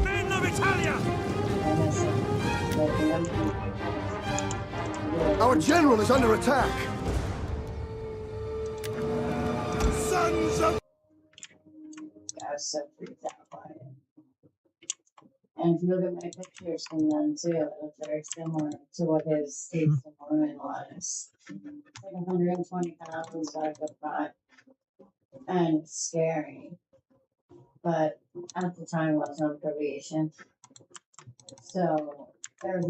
Men of Italia! Our general is under attack! Sons of... I was so freaked out by it. And if you look at my pictures from them too, it looks very similar to what his taste of women was. Like 120 pounds, 5'5", and it's scary. But at the time, I was on probation, so there was